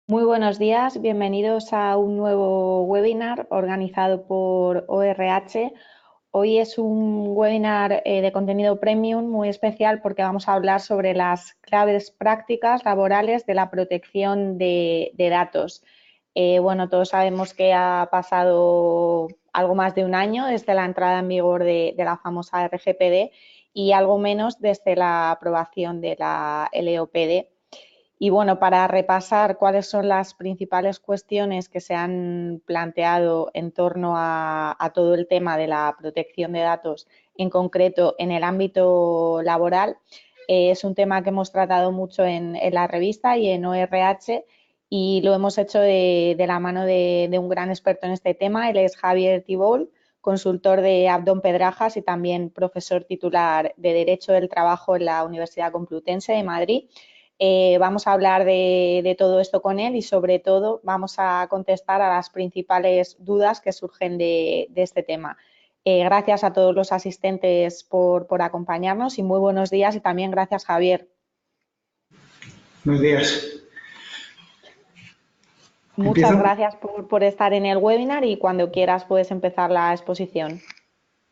Muy buenos días, bienvenidos a un nuevo webinar organizado por ORH. Hoy es un webinar de contenido premium muy especial porque vamos a hablar sobre las claves prácticas laborales de la protección de datos. Bueno, todos sabemos que ha pasado algo más de un año desde la entrada en vigor de la famosa RGPD y algo menos desde la aprobación de la LOPD. Y bueno, para repasar cuáles son las principales cuestiones que se han planteado en torno a todo el tema de la protección de datos, en concreto en el ámbito laboral, es un tema que hemos tratado mucho en la revista y en ORH y lo hemos hecho de la mano de un gran experto en este tema. Él es Javier Tibol, consultor de Abdón Pedrajas y también profesor titular de Derecho del Trabajo en la Universidad Complutense de Madrid. Vamos a hablar de todo esto con él y sobre todo vamos a contestar a las principales dudas que surgen de este tema. Gracias a todos los asistentes por acompañarnos y muy buenos días y también gracias, Javier. Buenos días. Muchas ¿Empiezo? gracias por estar en el webinar y cuando quieras puedes empezar la exposición.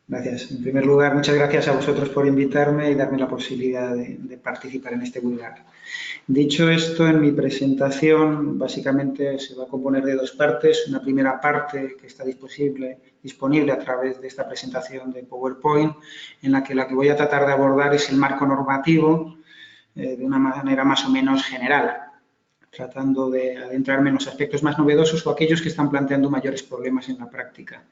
Gracias. En primer lugar, muchas gracias a vosotros por invitarme y darme la posibilidad de participar en este webinar. Dicho esto, en mi presentación básicamente se va a componer de dos partes. Una primera parte que está disponible a través de esta presentación de PowerPoint, en la que voy a tratar de abordar es el marco normativo de una manera más o menos general, tratando de adentrarme en los aspectos más novedosos o aquellos que están planteando mayores problemas en la práctica.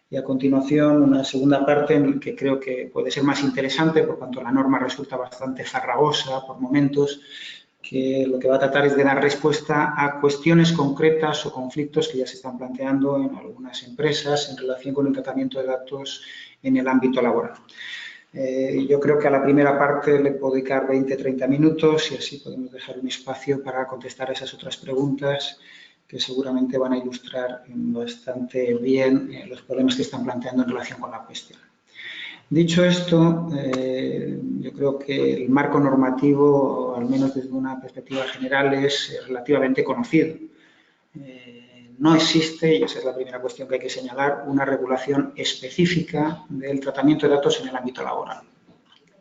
Y a continuación una segunda parte en la que creo que puede ser más interesante por cuanto la norma resulta bastante farragosa por momentos, que lo que va a tratar es de dar respuesta a cuestiones concretas o conflictos que ya se están planteando en algunas empresas en relación con el tratamiento de datos en el ámbito laboral. Yo creo que a la primera parte le puedo dedicar 20-30 minutos y así podemos dejar un espacio para contestar a esas otras preguntas que seguramente van a ilustrar bastante bien los problemas que están planteando en relación con la cuestión. Dicho esto, yo creo que el marco normativo, al menos desde una perspectiva general, es relativamente conocido. No existe, y esa es la primera cuestión que hay que señalar, una regulación específica del tratamiento de datos en el ámbito laboral.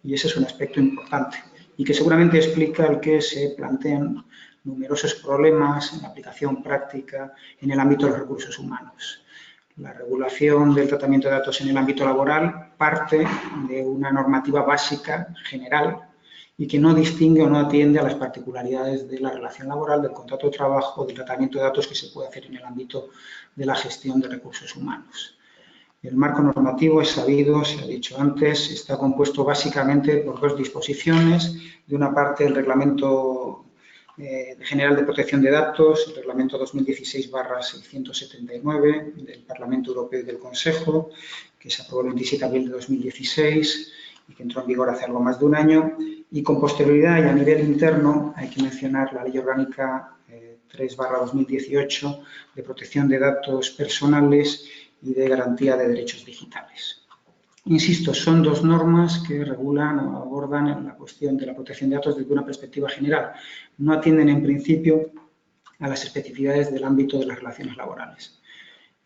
Y ese es un aspecto importante y que seguramente explica el que se plantean numerosos problemas en la aplicación práctica en el ámbito de los recursos humanos. La regulación del tratamiento de datos en el ámbito laboral parte de una normativa básica general y que no distingue o no atiende a las particularidades de la relación laboral, del contrato de trabajo, del tratamiento de datos que se puede hacer en el ámbito de la gestión de recursos humanos. El marco normativo es sabido, se ha dicho antes, está compuesto básicamente por dos disposiciones. De una parte, el Reglamento General de Protección de Datos, el Reglamento 2016/679 del Parlamento Europeo y del Consejo, que se aprobó el 27 de abril de 2016 y que entró en vigor hace algo más de un año. Y con posterioridad y a nivel interno hay que mencionar la Ley Orgánica 3/2018 de Protección de Datos Personales y de garantía de derechos digitales. Insisto, son dos normas que regulan o abordan la cuestión de la protección de datos desde una perspectiva general. No atienden en principio a las especificidades del ámbito de las relaciones laborales.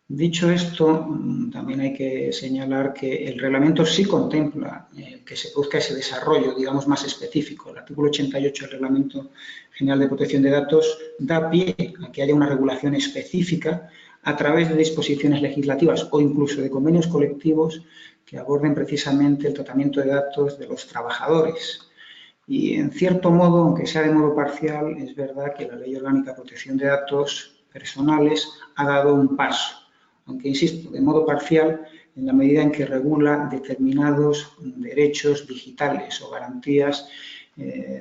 Dicho esto, también hay que señalar que el reglamento sí contempla que se produzca ese desarrollo, digamos, más específico. El artículo 88 del Reglamento General de Protección de Datos da pie a que haya una regulación específica a través de disposiciones legislativas o incluso de convenios colectivos que aborden precisamente el tratamiento de datos de los trabajadores. Y, en cierto modo, aunque sea de modo parcial, es verdad que la Ley Orgánica de Protección de Datos Personales ha dado un paso, aunque, insisto, de modo parcial, en la medida en que regula determinados derechos digitales o garantías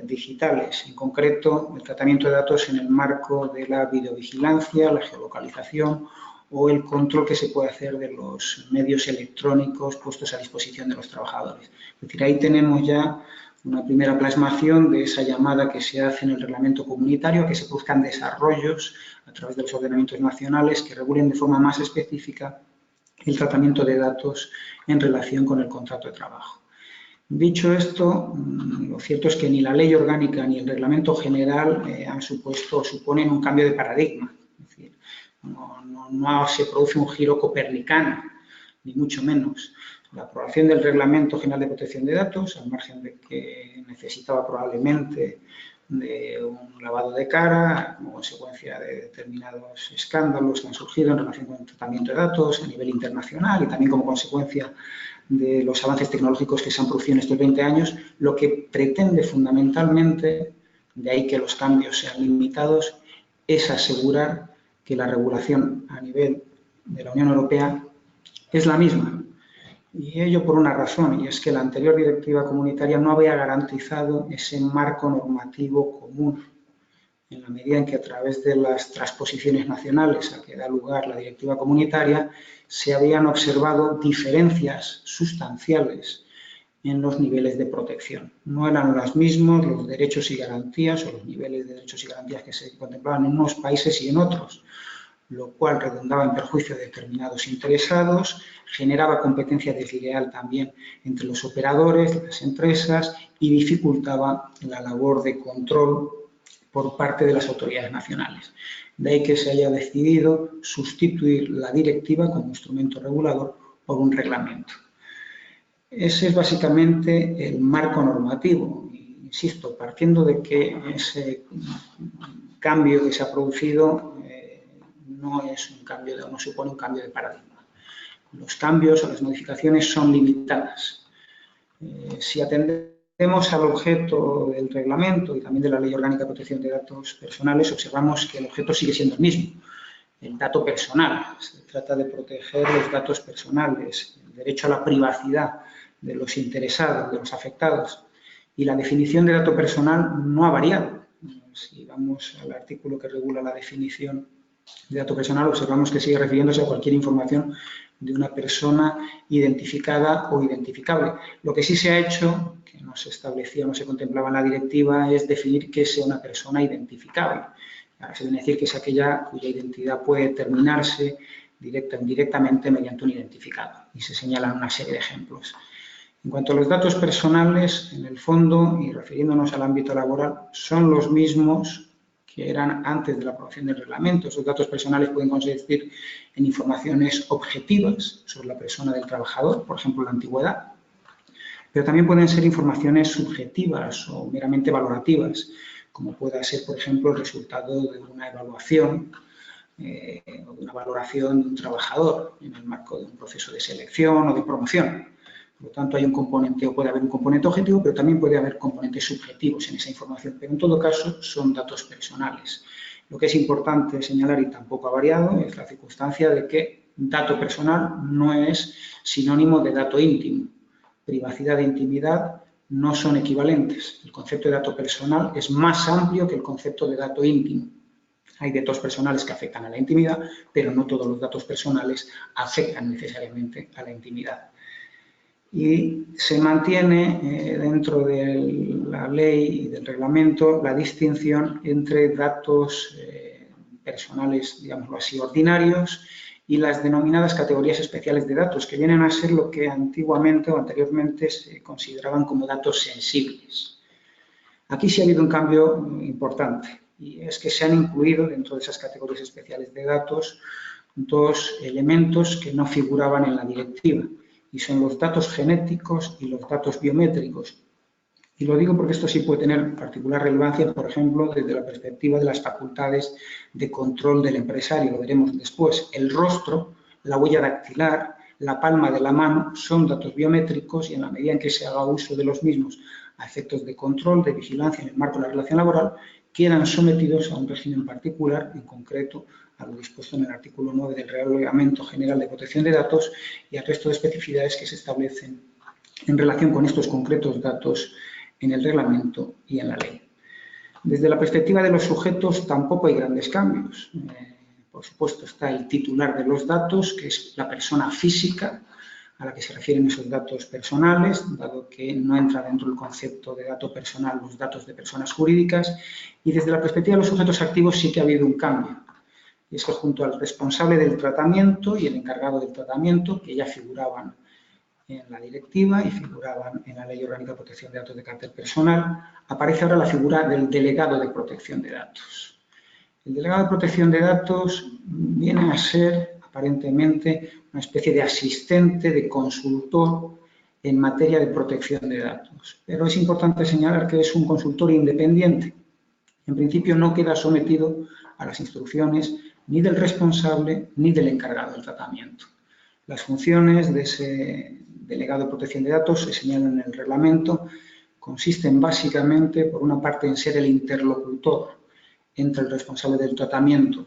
digitales, en concreto el tratamiento de datos en el marco de la videovigilancia, la geolocalización o el control que se puede hacer de los medios electrónicos puestos a disposición de los trabajadores. Es decir, ahí tenemos ya una primera plasmación de esa llamada que se hace en el reglamento comunitario, que se buscan desarrollos a través de los ordenamientos nacionales que regulen de forma más específica el tratamiento de datos en relación con el contrato de trabajo. Dicho esto, lo cierto es que ni la ley orgánica ni el reglamento general han supuesto o suponen un cambio de paradigma. Es decir, no se produce un giro copernicano, ni mucho menos. La aprobación del Reglamento General de Protección de Datos, al margen de que necesitaba probablemente de un lavado de cara como consecuencia de determinados escándalos que han surgido en relación con el tratamiento de datos a nivel internacional y también como consecuencia de los avances tecnológicos que se han producido en estos 20 años, lo que pretende fundamentalmente, de ahí que los cambios sean limitados, es asegurar que la regulación a nivel de la Unión Europea es la misma. Y ello por una razón, y es que la anterior directiva comunitaria no había garantizado ese marco normativo común, en la medida en que a través de las transposiciones nacionales a que da lugar la directiva comunitaria se habían observado diferencias sustanciales en los niveles de protección. No eran los mismos los derechos y garantías o los niveles de derechos y garantías que se contemplaban en unos países y en otros, lo cual redundaba en perjuicio de determinados interesados, generaba competencia desleal también entre los operadores, las empresas y dificultaba la labor de control por parte de las autoridades nacionales. De ahí que se haya decidido sustituir la directiva como instrumento regulador por un reglamento. Ese es básicamente el marco normativo. Insisto, partiendo de que ese cambio que se ha producido no supone un cambio de paradigma. Los cambios o las modificaciones son limitadas. Si atendemos al objeto del reglamento y también de la Ley Orgánica de Protección de Datos Personales, observamos que el objeto sigue siendo el mismo, el dato personal. Se trata de proteger los datos personales, el derecho a la privacidad de los interesados, de los afectados. Y la definición de dato personal no ha variado. Si vamos al artículo que regula la definición de dato personal, observamos que sigue refiriéndose a cualquier información de una persona identificada o identificable. Lo que sí se ha hecho, que no se establecía, no se contemplaba en la directiva, es definir qué sea una persona identificable. Ahora se viene a decir que es aquella cuya identidad puede determinarse directa o indirectamente mediante un identificado. Y se señalan una serie de ejemplos. En cuanto a los datos personales, en el fondo, y refiriéndonos al ámbito laboral, son los mismos que eran antes de la aprobación del reglamento. Esos datos personales pueden consistir en informaciones objetivas sobre la persona del trabajador, por ejemplo, la antigüedad, pero también pueden ser informaciones subjetivas o meramente valorativas, como pueda ser, por ejemplo, el resultado de una evaluación o de una valoración de un trabajador en el marco de un proceso de selección o de promoción. Por lo tanto, hay un componente, o puede haber un componente objetivo, pero también puede haber componentes subjetivos en esa información. Pero en todo caso, son datos personales. Lo que es importante señalar, y tampoco ha variado, es la circunstancia de que dato personal no es sinónimo de dato íntimo. Privacidad e intimidad no son equivalentes. El concepto de dato personal es más amplio que el concepto de dato íntimo. Hay datos personales que afectan a la intimidad, pero no todos los datos personales afectan necesariamente a la intimidad. Y se mantiene dentro de la ley y del reglamento la distinción entre datos personales, digámoslo así, ordinarios y las denominadas categorías especiales de datos, que vienen a ser lo que antiguamente o anteriormente se consideraban como datos sensibles. Aquí sí ha habido un cambio importante, y es que se han incluido dentro de esas categorías especiales de datos dos elementos que no figuraban en la directiva, y son los datos genéticos y los datos biométricos. Y lo digo porque esto sí puede tener particular relevancia, por ejemplo, desde la perspectiva de las facultades de control del empresario, lo veremos después. El rostro, la huella dactilar, la palma de la mano son datos biométricos y en la medida en que se haga uso de los mismos a efectos de control, de vigilancia en el marco de la relación laboral, quedan sometidos a un régimen particular, en concreto a lo dispuesto en el artículo 9 del Reglamento General de Protección de Datos y al resto de especificidades que se establecen en relación con estos concretos datos en el reglamento y en la ley. Desde la perspectiva de los sujetos tampoco hay grandes cambios. Por supuesto está el titular de los datos, que es la persona física a la que se refieren esos datos personales, dado que no entra dentro del concepto de dato personal los datos de personas jurídicas. Y desde la perspectiva de los sujetos activos sí que ha habido un cambio. Y es que junto al responsable del tratamiento y el encargado del tratamiento, que ya figuraban en la directiva y figuraban en la Ley Orgánica de Protección de Datos de Carácter Personal, aparece ahora la figura del delegado de protección de datos. El delegado de protección de datos viene a ser, aparentemente, una especie de asistente, de consultor en materia de protección de datos. Pero es importante señalar que es un consultor independiente. En principio no queda sometido a las instrucciones ni del responsable ni del encargado del tratamiento. Las funciones de ese delegado de protección de datos se señalan en el reglamento, consisten básicamente, por una parte, en ser el interlocutor entre el responsable del tratamiento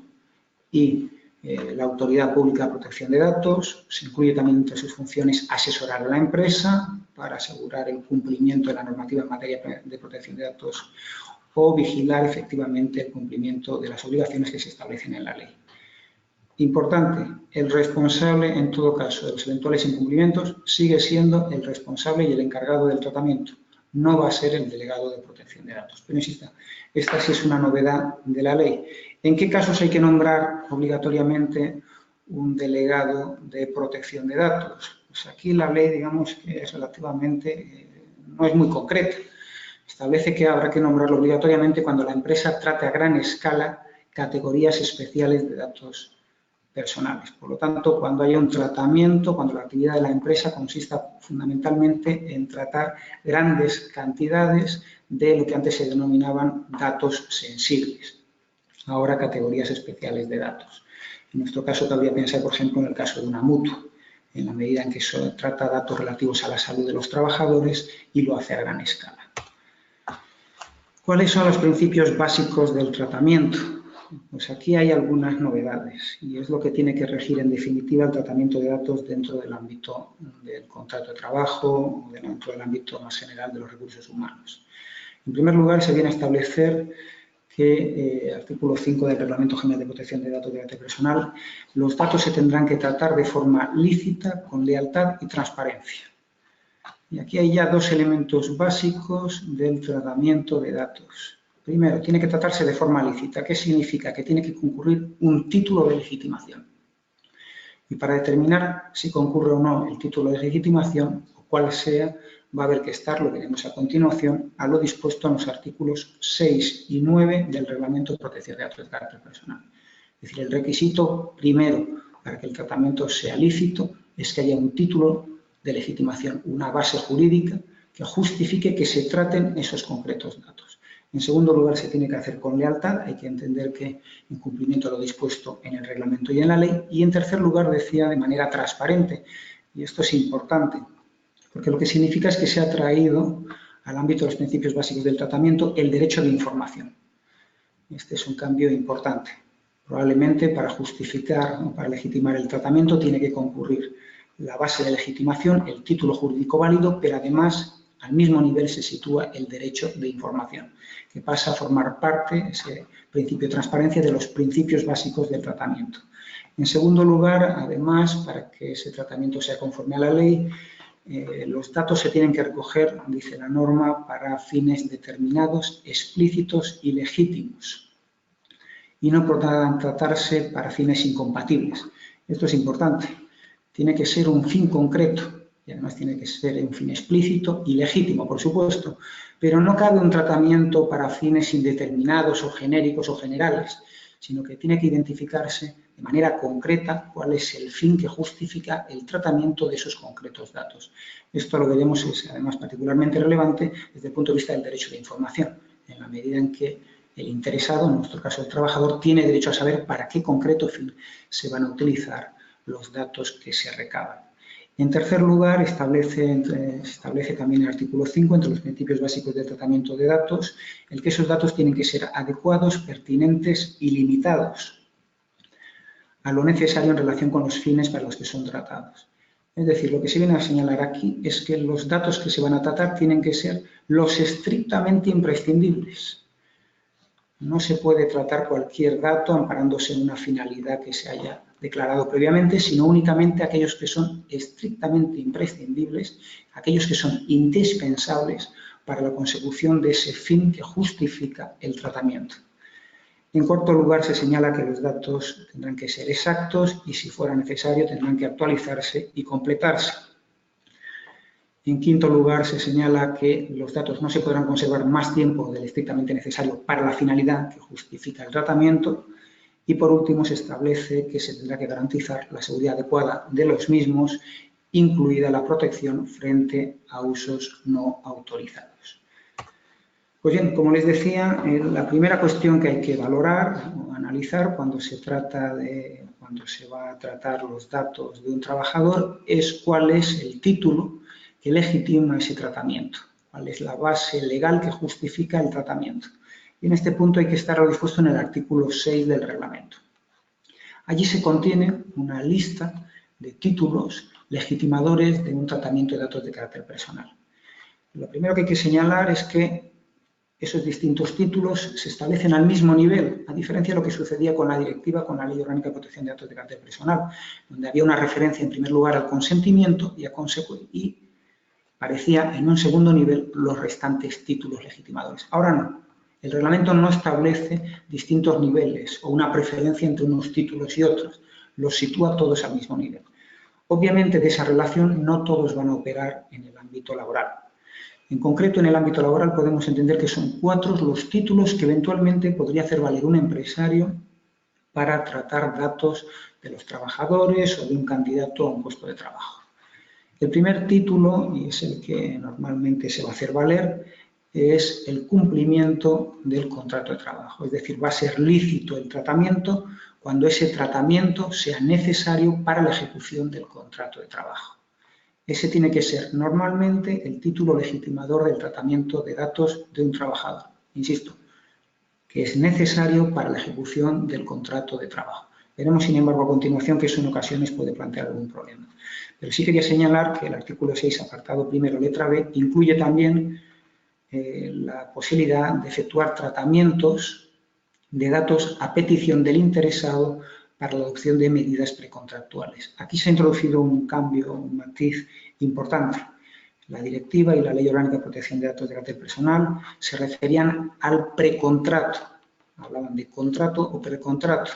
y la Autoridad Pública de Protección de Datos. Se incluye también entre sus funciones asesorar a la empresa para asegurar el cumplimiento de la normativa en materia de protección de datos o vigilar efectivamente el cumplimiento de las obligaciones que se establecen en la ley. Importante, el responsable, en todo caso, de los eventuales incumplimientos sigue siendo el responsable y el encargado del tratamiento. No va a ser el delegado de protección de datos. Pero insisto, esta sí es una novedad de la ley. ¿En qué casos hay que nombrar obligatoriamente un delegado de protección de datos? Pues aquí la ley, digamos, que es relativamente, no es muy concreta. Establece que habrá que nombrarlo obligatoriamente cuando la empresa trate a gran escala categorías especiales de datos personales. Por lo tanto, cuando haya un tratamiento, cuando la actividad de la empresa consista fundamentalmente en tratar grandes cantidades de lo que antes se denominaban datos sensibles, ahora categorías especiales de datos. En nuestro caso, cabría pensar, por ejemplo, en el caso de una mutua, en la medida en que se trata datos relativos a la salud de los trabajadores y lo hace a gran escala. ¿Cuáles son los principios básicos del tratamiento? Pues aquí hay algunas novedades y es lo que tiene que regir en definitiva el tratamiento de datos dentro del ámbito del contrato de trabajo o dentro del ámbito más general de los recursos humanos. En primer lugar, se viene a establecer que, artículo 5 del Reglamento General de Protección de Datos de Carácter Personal, los datos se tendrán que tratar de forma lícita, con lealtad y transparencia. Y aquí hay ya dos elementos básicos del tratamiento de datos. Primero, tiene que tratarse de forma lícita. ¿Qué significa? Que tiene que concurrir un título de legitimación. Y para determinar si concurre o no el título de legitimación, o cuál sea, va a haber que estar, lo veremos a continuación, a lo dispuesto en los artículos 6 y 9 del Reglamento de Protección de Datos de Carácter Personal. Es decir, el requisito primero para que el tratamiento sea lícito es que haya un título de legitimación, una base jurídica que justifique que se traten esos concretos datos. En segundo lugar, se tiene que hacer con lealtad, hay que entender que en cumplimiento de lo dispuesto en el reglamento y en la ley. Y en tercer lugar, decía, de manera transparente. Y esto es importante, porque lo que significa es que se ha traído al ámbito de los principios básicos del tratamiento el derecho de información. Este es un cambio importante. Probablemente para justificar o para legitimar el tratamiento tiene que concurrir la base de legitimación, el título jurídico válido, pero además al mismo nivel se sitúa el derecho de información, que pasa a formar parte, ese principio de transparencia, de los principios básicos del tratamiento. En segundo lugar, además, para que ese tratamiento sea conforme a la ley, los datos se tienen que recoger, dice la norma, para fines determinados, explícitos y legítimos, y no podrán tratarse para fines incompatibles. Esto es importante. Tiene que ser un fin concreto y además tiene que ser un fin explícito y legítimo, por supuesto, pero no cabe un tratamiento para fines indeterminados o genéricos o generales, sino que tiene que identificarse de manera concreta cuál es el fin que justifica el tratamiento de esos concretos datos. Esto lo veremos, es además particularmente relevante desde el punto de vista del derecho de información, en la medida en que el interesado, en nuestro caso el trabajador, tiene derecho a saber para qué concreto fin se van a utilizar los datos que se recaban. En tercer lugar, se establece también el artículo 5, entre los principios básicos del tratamiento de datos, el que esos datos tienen que ser adecuados, pertinentes y limitados a lo necesario en relación con los fines para los que son tratados. Es decir, lo que se viene a señalar aquí es que los datos que se van a tratar tienen que ser los estrictamente imprescindibles. No se puede tratar cualquier dato amparándose en una finalidad que se haya declarado previamente, sino únicamente aquellos que son estrictamente imprescindibles, aquellos que son indispensables para la consecución de ese fin que justifica el tratamiento. En cuarto lugar, se señala que los datos tendrán que ser exactos y, si fuera necesario, tendrán que actualizarse y completarse. En quinto lugar, se señala que los datos no se podrán conservar más tiempo del estrictamente necesario para la finalidad que justifica el tratamiento. Y por último, se establece que se tendrá que garantizar la seguridad adecuada de los mismos, incluida la protección frente a usos no autorizados. Pues bien, como les decía, la primera cuestión que hay que valorar o analizar cuando se va a tratar los datos de un trabajador es cuál es el título que legitima ese tratamiento, cuál es la base legal que justifica el tratamiento. Y en este punto hay que estar dispuesto en el artículo 6 del reglamento. Allí se contiene una lista de títulos legitimadores de un tratamiento de datos de carácter personal. Lo primero que hay que señalar es que esos distintos títulos se establecen al mismo nivel, a diferencia de lo que sucedía con la directiva, con la Ley Orgánica de Protección de Datos de Carácter Personal, donde había una referencia en primer lugar al consentimiento y parecía en un segundo nivel los restantes títulos legitimadores. Ahora no, el reglamento no establece distintos niveles o una preferencia entre unos títulos y otros, los sitúa todos al mismo nivel. Obviamente de esa relación no todos van a operar en el ámbito laboral. En concreto, en el ámbito laboral podemos entender que son 4 los títulos que eventualmente podría hacer valer un empresario para tratar datos de los trabajadores o de un candidato a un puesto de trabajo. El primer título, y es el que normalmente se va a hacer valer, es el cumplimiento del contrato de trabajo. Es decir, va a ser lícito el tratamiento cuando ese tratamiento sea necesario para la ejecución del contrato de trabajo. Ese tiene que ser normalmente el título legitimador del tratamiento de datos de un trabajador. Insisto, que es necesario para la ejecución del contrato de trabajo. Veremos, sin embargo, a continuación que eso en ocasiones puede plantear algún problema. Pero sí quería señalar que el artículo 6, apartado primero, letra B, incluye también la posibilidad de efectuar tratamientos de datos a petición del interesado para la adopción de medidas precontractuales. Aquí se ha introducido un cambio, un matiz importante. La directiva y la Ley Orgánica de Protección de Datos de Carácter Personal se referían al precontrato. Hablaban de contrato o precontrato.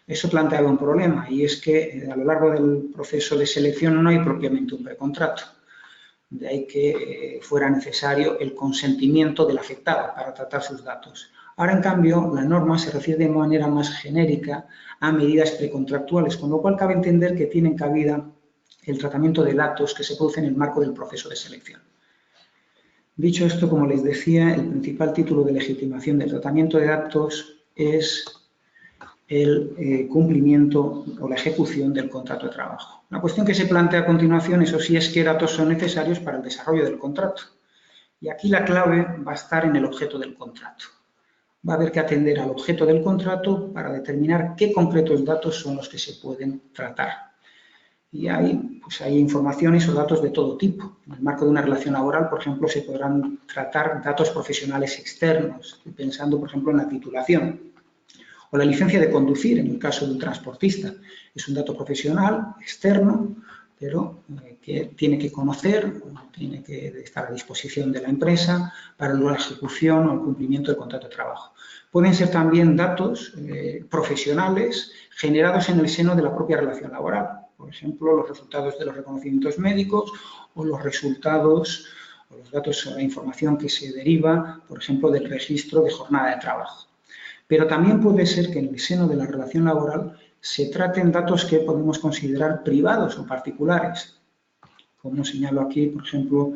Eso planteaba un problema y es que a lo largo del proceso de selección no hay propiamente un precontrato. De ahí que fuera necesario el consentimiento del afectado para tratar sus datos. Ahora, en cambio, la norma se refiere de manera más genérica a medidas precontractuales, con lo cual cabe entender que tienen cabida el tratamiento de datos que se produce en el marco del proceso de selección. Dicho esto, como les decía, el principal título de legitimación del tratamiento de datos es el cumplimiento o la ejecución del contrato de trabajo. La cuestión que se plantea a continuación, eso sí, es qué datos son necesarios para el desarrollo del contrato. Y aquí la clave va a estar en el objeto del contrato. Va a haber que atender al objeto del contrato para determinar qué concretos datos son los que se pueden tratar. Y hay informaciones o datos de todo tipo. En el marco de una relación laboral, por ejemplo, se podrán tratar datos profesionales externos, estoy pensando, por ejemplo, en la titulación. O la licencia de conducir, en el caso de un transportista. Es un dato profesional, externo, pero que tiene que conocer, tiene que estar a disposición de la empresa para la ejecución o el cumplimiento del contrato de trabajo. Pueden ser también datos profesionales generados en el seno de la propia relación laboral. Por ejemplo, los resultados de los reconocimientos médicos o los resultados o los datos o la información que se deriva, por ejemplo, del registro de jornada de trabajo. Pero también puede ser que en el seno de la relación laboral se traten datos que podemos considerar privados o particulares. Como señalo aquí, por ejemplo,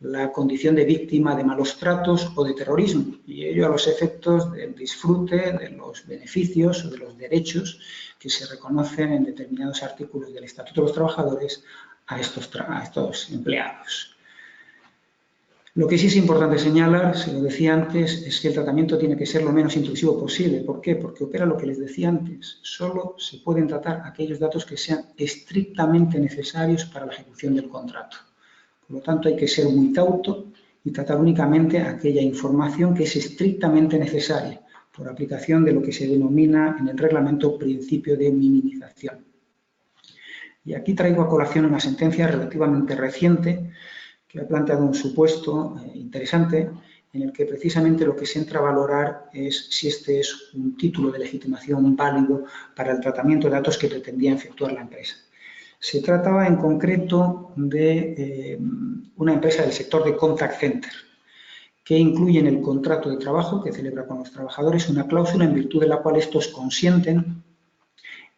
la condición de víctima de malos tratos o de terrorismo, y ello a los efectos del disfrute de los beneficios o de los derechos que se reconocen en determinados artículos del Estatuto de los Trabajadores a estos empleados. Lo que sí es importante señalar, se lo decía antes, es que el tratamiento tiene que ser lo menos intrusivo posible. ¿Por qué? Porque opera lo que les decía antes. Solo se pueden tratar aquellos datos que sean estrictamente necesarios para la ejecución del contrato. Por lo tanto, hay que ser muy cauto y tratar únicamente aquella información que es estrictamente necesaria por aplicación de lo que se denomina en el reglamento principio de minimización. Y aquí traigo a colación una sentencia relativamente reciente que ha planteado un supuesto interesante en el que precisamente lo que se entra a valorar es si este es un título de legitimación válido para el tratamiento de datos que pretendía efectuar la empresa. Se trataba en concreto de una empresa del sector de contact center, que incluye en el contrato de trabajo que celebra con los trabajadores una cláusula en virtud de la cual estos consienten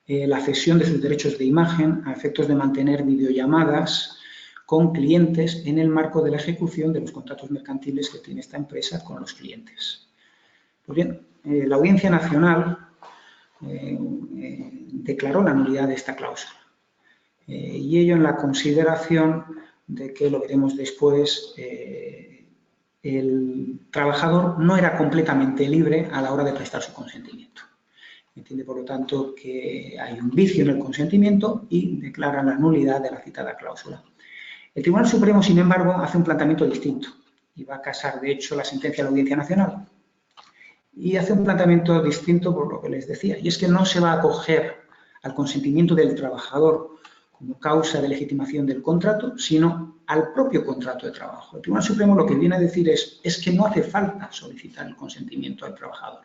la cesión de sus derechos de imagen a efectos de mantener videollamadas con clientes en el marco de la ejecución de los contratos mercantiles que tiene esta empresa con los clientes. Pues bien, la Audiencia Nacional declaró la nulidad de esta cláusula y ello en la consideración de que, lo veremos después, el trabajador no era completamente libre a la hora de prestar su consentimiento. Entiende, por lo tanto, que hay un vicio en el consentimiento y declara la nulidad de la citada cláusula. El Tribunal Supremo, sin embargo, hace un planteamiento distinto y va a casar, de hecho, la sentencia de la Audiencia Nacional. Y hace un planteamiento distinto por lo que les decía, y es que no se va a acoger al consentimiento del trabajador como causa de legitimación del contrato, sino al propio contrato de trabajo. El Tribunal Supremo lo que viene a decir es que no hace falta solicitar el consentimiento del trabajador,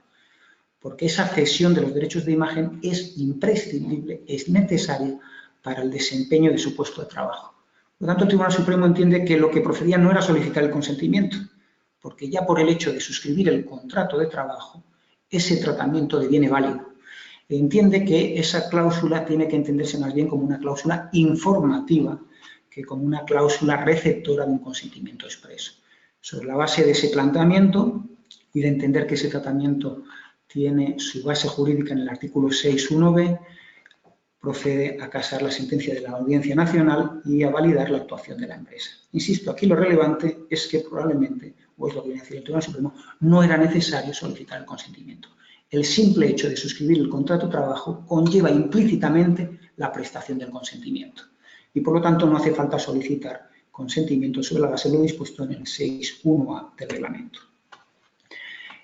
porque esa cesión de los derechos de imagen es imprescindible, es necesaria para el desempeño de su puesto de trabajo. Por lo tanto, el Tribunal Supremo entiende que lo que procedía no era solicitar el consentimiento, porque ya por el hecho de suscribir el contrato de trabajo, ese tratamiento deviene válido. Entiende que esa cláusula tiene que entenderse más bien como una cláusula informativa que como una cláusula receptora de un consentimiento expreso. Sobre la base de ese planteamiento y de entender que ese tratamiento tiene su base jurídica en el artículo 6.1b, procede a casar la sentencia de la Audiencia Nacional y a validar la actuación de la empresa. Insisto, aquí lo relevante es que probablemente, o es lo que viene a decir el Tribunal Supremo, no era necesario solicitar el consentimiento. El simple hecho de suscribir el contrato de trabajo conlleva implícitamente la prestación del consentimiento y, por lo tanto, no hace falta solicitar consentimiento sobre la base de lo dispuesto en el 6.1a del reglamento.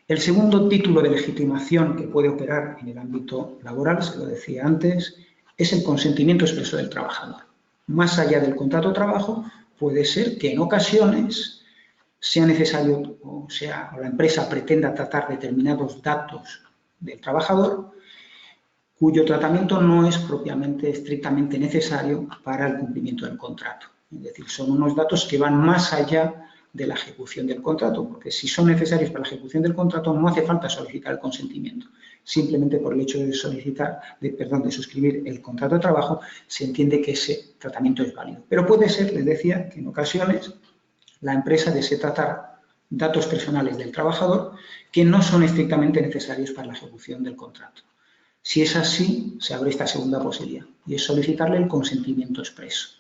El segundo título de legitimación que puede operar en el ámbito laboral, se lo decía antes, es el consentimiento expreso del trabajador. Más allá del contrato de trabajo, puede ser que en ocasiones sea necesario o la empresa pretenda tratar determinados datos del trabajador cuyo tratamiento no es propiamente estrictamente necesario para el cumplimiento del contrato. Es decir, son unos datos que van más allá de la ejecución del contrato, porque si son necesarios para la ejecución del contrato no hace falta solicitar el consentimiento. Simplemente por el hecho de de suscribir el contrato de trabajo, se entiende que ese tratamiento es válido. Pero puede ser, les decía, que en ocasiones la empresa desee tratar datos personales del trabajador que no son estrictamente necesarios para la ejecución del contrato. Si es así, se abre esta segunda posibilidad y es solicitarle el consentimiento expreso.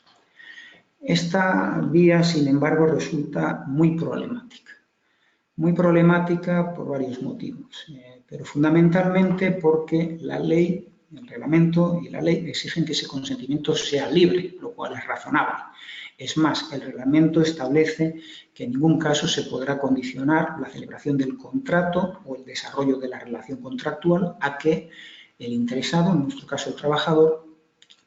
Esta vía, sin embargo, resulta muy problemática. Muy problemática por varios motivos, pero fundamentalmente porque la ley, el reglamento y la ley exigen que ese consentimiento sea libre, lo cual es razonable. Es más, el reglamento establece que en ningún caso se podrá condicionar la celebración del contrato o el desarrollo de la relación contractual a que el interesado, en nuestro caso el trabajador,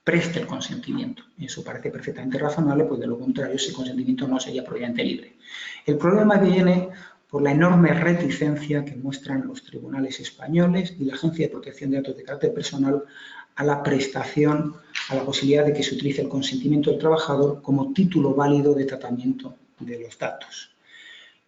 preste el consentimiento. Eso parece perfectamente razonable, pues de lo contrario ese consentimiento no sería propiamente libre. El problema viene por la enorme reticencia que muestran los tribunales españoles y la Agencia de Protección de Datos de Carácter Personal a la prestación, a la posibilidad de que se utilice el consentimiento del trabajador como título válido de tratamiento de los datos.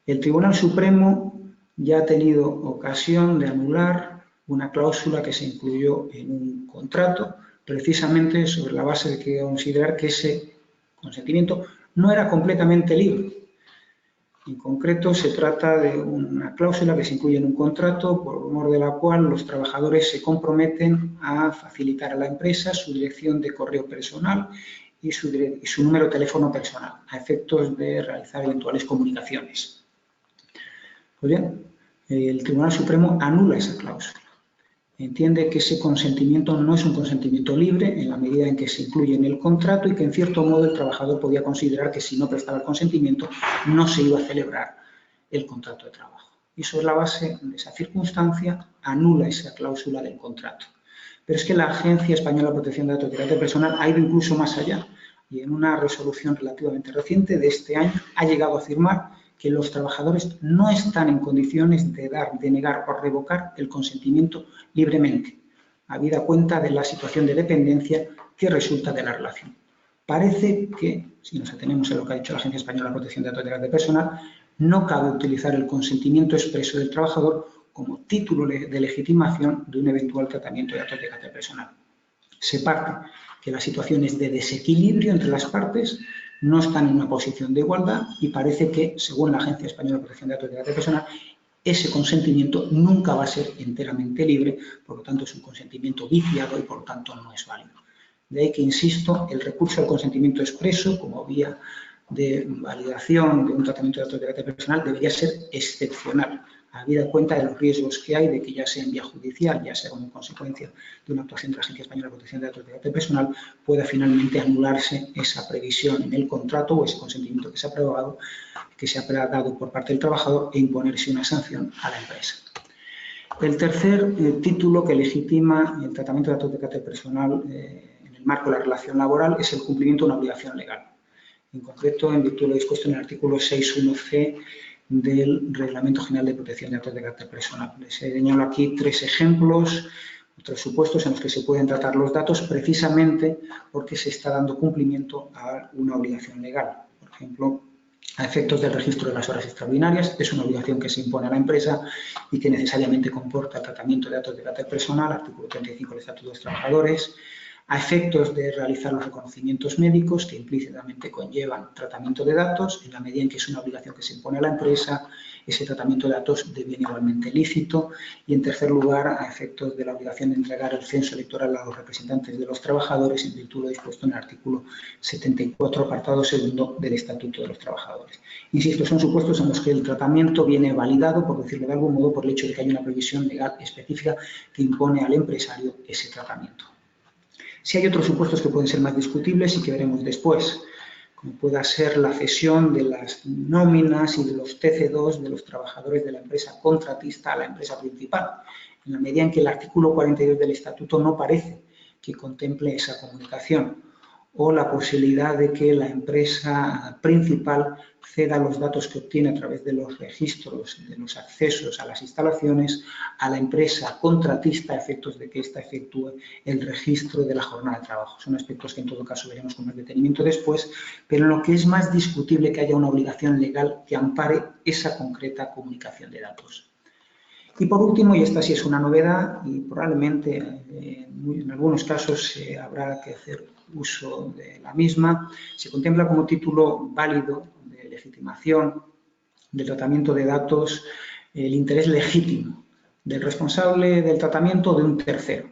El Tribunal Supremo ya ha tenido ocasión de anular una cláusula que se incluyó en un contrato, precisamente sobre la base de que considerar que ese consentimiento no era completamente libre. En concreto, se trata de una cláusula que se incluye en un contrato por mor de la cual los trabajadores se comprometen a facilitar a la empresa su dirección de correo personal y su número de teléfono personal a efectos de realizar eventuales comunicaciones. Pues bien, el Tribunal Supremo anula esa cláusula. Entiende que ese consentimiento no es un consentimiento libre en la medida en que se incluye en el contrato y que en cierto modo el trabajador podía considerar que si no prestaba el consentimiento no se iba a celebrar el contrato de trabajo. Y sobre la base de esa circunstancia anula esa cláusula del contrato. Pero es que la Agencia Española de Protección de Datos de Carácter Personal ha ido incluso más allá y en una resolución relativamente reciente de este año ha llegado a afirmar que los trabajadores no están en condiciones de denegar o revocar el consentimiento libremente, habida cuenta de la situación de dependencia que resulta de la relación. Parece que, si nos atenemos a lo que ha dicho la Agencia Española de Protección de Datos de Carácter Personal, no cabe utilizar el consentimiento expreso del trabajador como título de legitimación de un eventual tratamiento de datos de carácter personal. Se parte que las situaciones de desequilibrio entre las partes no están en una posición de igualdad y parece que, según la Agencia Española de Protección de Datos de Carácter Personal, ese consentimiento nunca va a ser enteramente libre, por lo tanto es un consentimiento viciado y por lo tanto no es válido. De ahí que, insisto, el recurso al consentimiento expreso como vía de validación de un tratamiento de datos de carácter personal debería ser excepcional, habida cuenta de los riesgos que hay de que, ya sea en vía judicial, ya sea como consecuencia de una actuación de la Agencia Española de Protección de Datos de carácter personal, pueda finalmente anularse esa previsión en el contrato o ese consentimiento que se ha dado por parte del trabajador e imponerse una sanción a la empresa. El tercer título que legitima el tratamiento de datos de carácter personal en el marco de la relación laboral es el cumplimiento de una obligación legal. En concreto, en virtud de lo dispuesto en el artículo 6.1c del Reglamento General de Protección de Datos de Carácter Personal. Les señalo aquí 3 ejemplos, 3 supuestos en los que se pueden tratar los datos precisamente porque se está dando cumplimiento a una obligación legal. Por ejemplo, a efectos del registro de las horas extraordinarias, es una obligación que se impone a la empresa y que necesariamente comporta el tratamiento de datos de carácter personal, artículo 35 del Estatuto de los Trabajadores. A efectos de realizar los reconocimientos médicos, que implícitamente conllevan tratamiento de datos, en la medida en que es una obligación que se impone a la empresa, ese tratamiento de datos deviene igualmente lícito. Y, en tercer lugar, a efectos de la obligación de entregar el censo electoral a los representantes de los trabajadores, en virtud de lo dispuesto en el artículo 74, apartado segundo del Estatuto de los Trabajadores. Insisto, son supuestos en los que el tratamiento viene validado, por decirlo de algún modo, por el hecho de que hay una previsión legal específica que impone al empresario ese tratamiento. Si hay otros supuestos que pueden ser más discutibles y que veremos después, como pueda ser la cesión de las nóminas y de los TC2 de los trabajadores de la empresa contratista a la empresa principal, en la medida en que el artículo 42 del Estatuto no parece que contemple esa comunicación, o la posibilidad de que la empresa principal ceda los datos que obtiene a través de los registros, de los accesos a las instalaciones, a la empresa contratista a efectos de que ésta efectúe el registro de la jornada de trabajo. Son aspectos que en todo caso veremos con más detenimiento después, pero en lo que es más discutible que haya una obligación legal que ampare esa concreta comunicación de datos. Y por último, y esta sí es una novedad y probablemente en algunos casos habrá que hacer uso de la misma, se contempla como título válido de legitimación del tratamiento de datos el interés legítimo del responsable del tratamiento o de un tercero.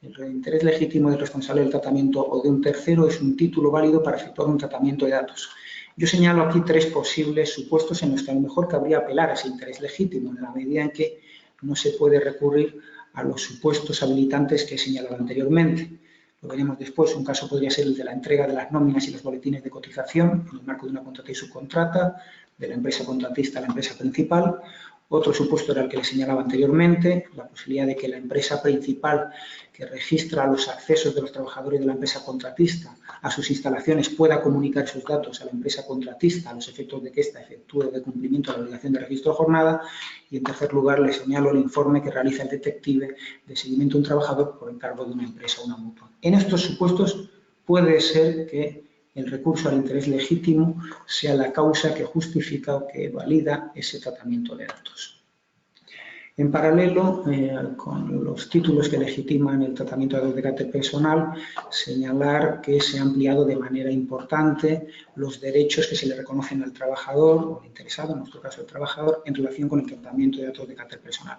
El interés legítimo del responsable del tratamiento o de un tercero es un título válido para efectuar un tratamiento de datos. Yo señalo aquí 3 posibles supuestos en los que a lo mejor cabría apelar a ese interés legítimo, en la medida en que no se puede recurrir a los supuestos habilitantes que he señalado anteriormente. Lo veremos después. Un caso podría ser el de la entrega de las nóminas y los boletines de cotización en el marco de una contrata y subcontrata, de la empresa contratista a la empresa principal. Otro supuesto era el que le señalaba anteriormente, la posibilidad de que la empresa principal que registra los accesos de los trabajadores de la empresa contratista a sus instalaciones pueda comunicar esos datos a la empresa contratista a los efectos de que ésta efectúe de cumplimiento de la obligación de registro de jornada. Y, en tercer lugar, le señalo el informe que realiza el detective de seguimiento de un trabajador por encargo de una empresa o una mutua. En estos supuestos puede ser que el recurso al interés legítimo sea la causa que justifica o que valida ese tratamiento de datos. En paralelo, con los títulos que legitiman el tratamiento de datos de carácter personal, señalar que se han ampliado de manera importante los derechos que se le reconocen al trabajador o al interesado, en nuestro caso el trabajador, en relación con el tratamiento de datos de carácter personal.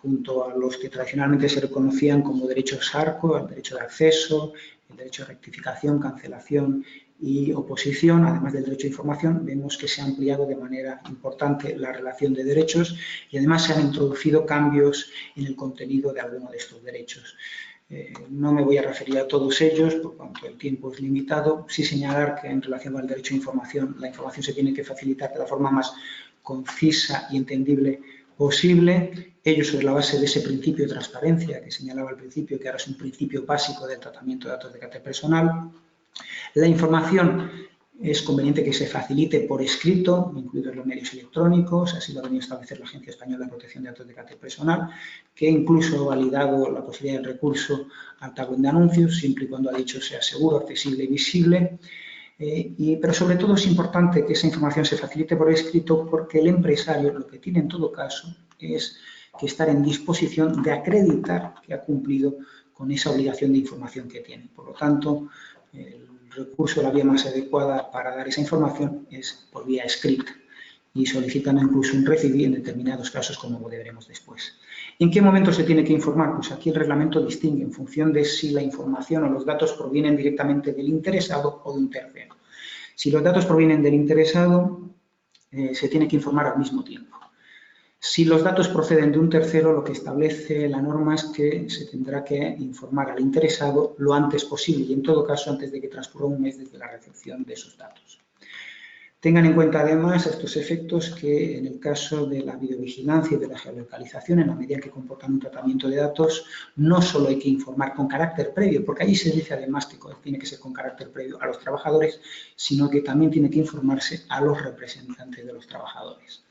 Junto a los que tradicionalmente se reconocían como derechos ARCO, el derecho de acceso, el derecho de rectificación, cancelación y oposición, además del derecho de información, vemos que se ha ampliado de manera importante la relación de derechos y además se han introducido cambios en el contenido de alguno de estos derechos. No me voy a referir a todos ellos, por cuanto el tiempo es limitado. Sí señalar que en relación con el derecho de información, la información se tiene que facilitar de la forma más concisa y entendible posible, ello sobre la base de ese principio de transparencia que señalaba al principio, que ahora es un principio básico del tratamiento de datos de carácter personal. La información Es conveniente que se facilite por escrito, incluidos los medios electrónicos, así lo ha venido a establecer la Agencia Española de Protección de Datos de Carácter Personal, que incluso ha validado la posibilidad del recurso al tablón de anuncios, siempre y cuando ha dicho sea seguro, accesible y visible. Pero sobre todo es importante que esa información se facilite por escrito porque el empresario lo que tiene en todo caso es que estar en disposición de acreditar que ha cumplido con esa obligación de información que tiene. Por lo tanto, el recurso, la vía más adecuada para dar esa información es por vía escrita y solicitando incluso un recibí en determinados casos, como veremos después. ¿En qué momento se tiene que informar? Pues aquí el reglamento distingue en función de si la información o los datos provienen directamente del interesado o de un tercero. Si los datos provienen del interesado, se tiene que informar al mismo tiempo. Si los datos proceden de un tercero, lo que establece la norma es que se tendrá que informar al interesado lo antes posible y, en todo caso, antes de que transcurra un mes desde la recepción de esos datos. Tengan en cuenta, además, a estos efectos que en el caso de la videovigilancia y de la geolocalización, en la medida que comportan un tratamiento de datos, no solo hay que informar con carácter previo, porque allí se dice además que tiene que ser con carácter previo a los trabajadores, sino que también tiene que informarse a los representantes de los trabajadores.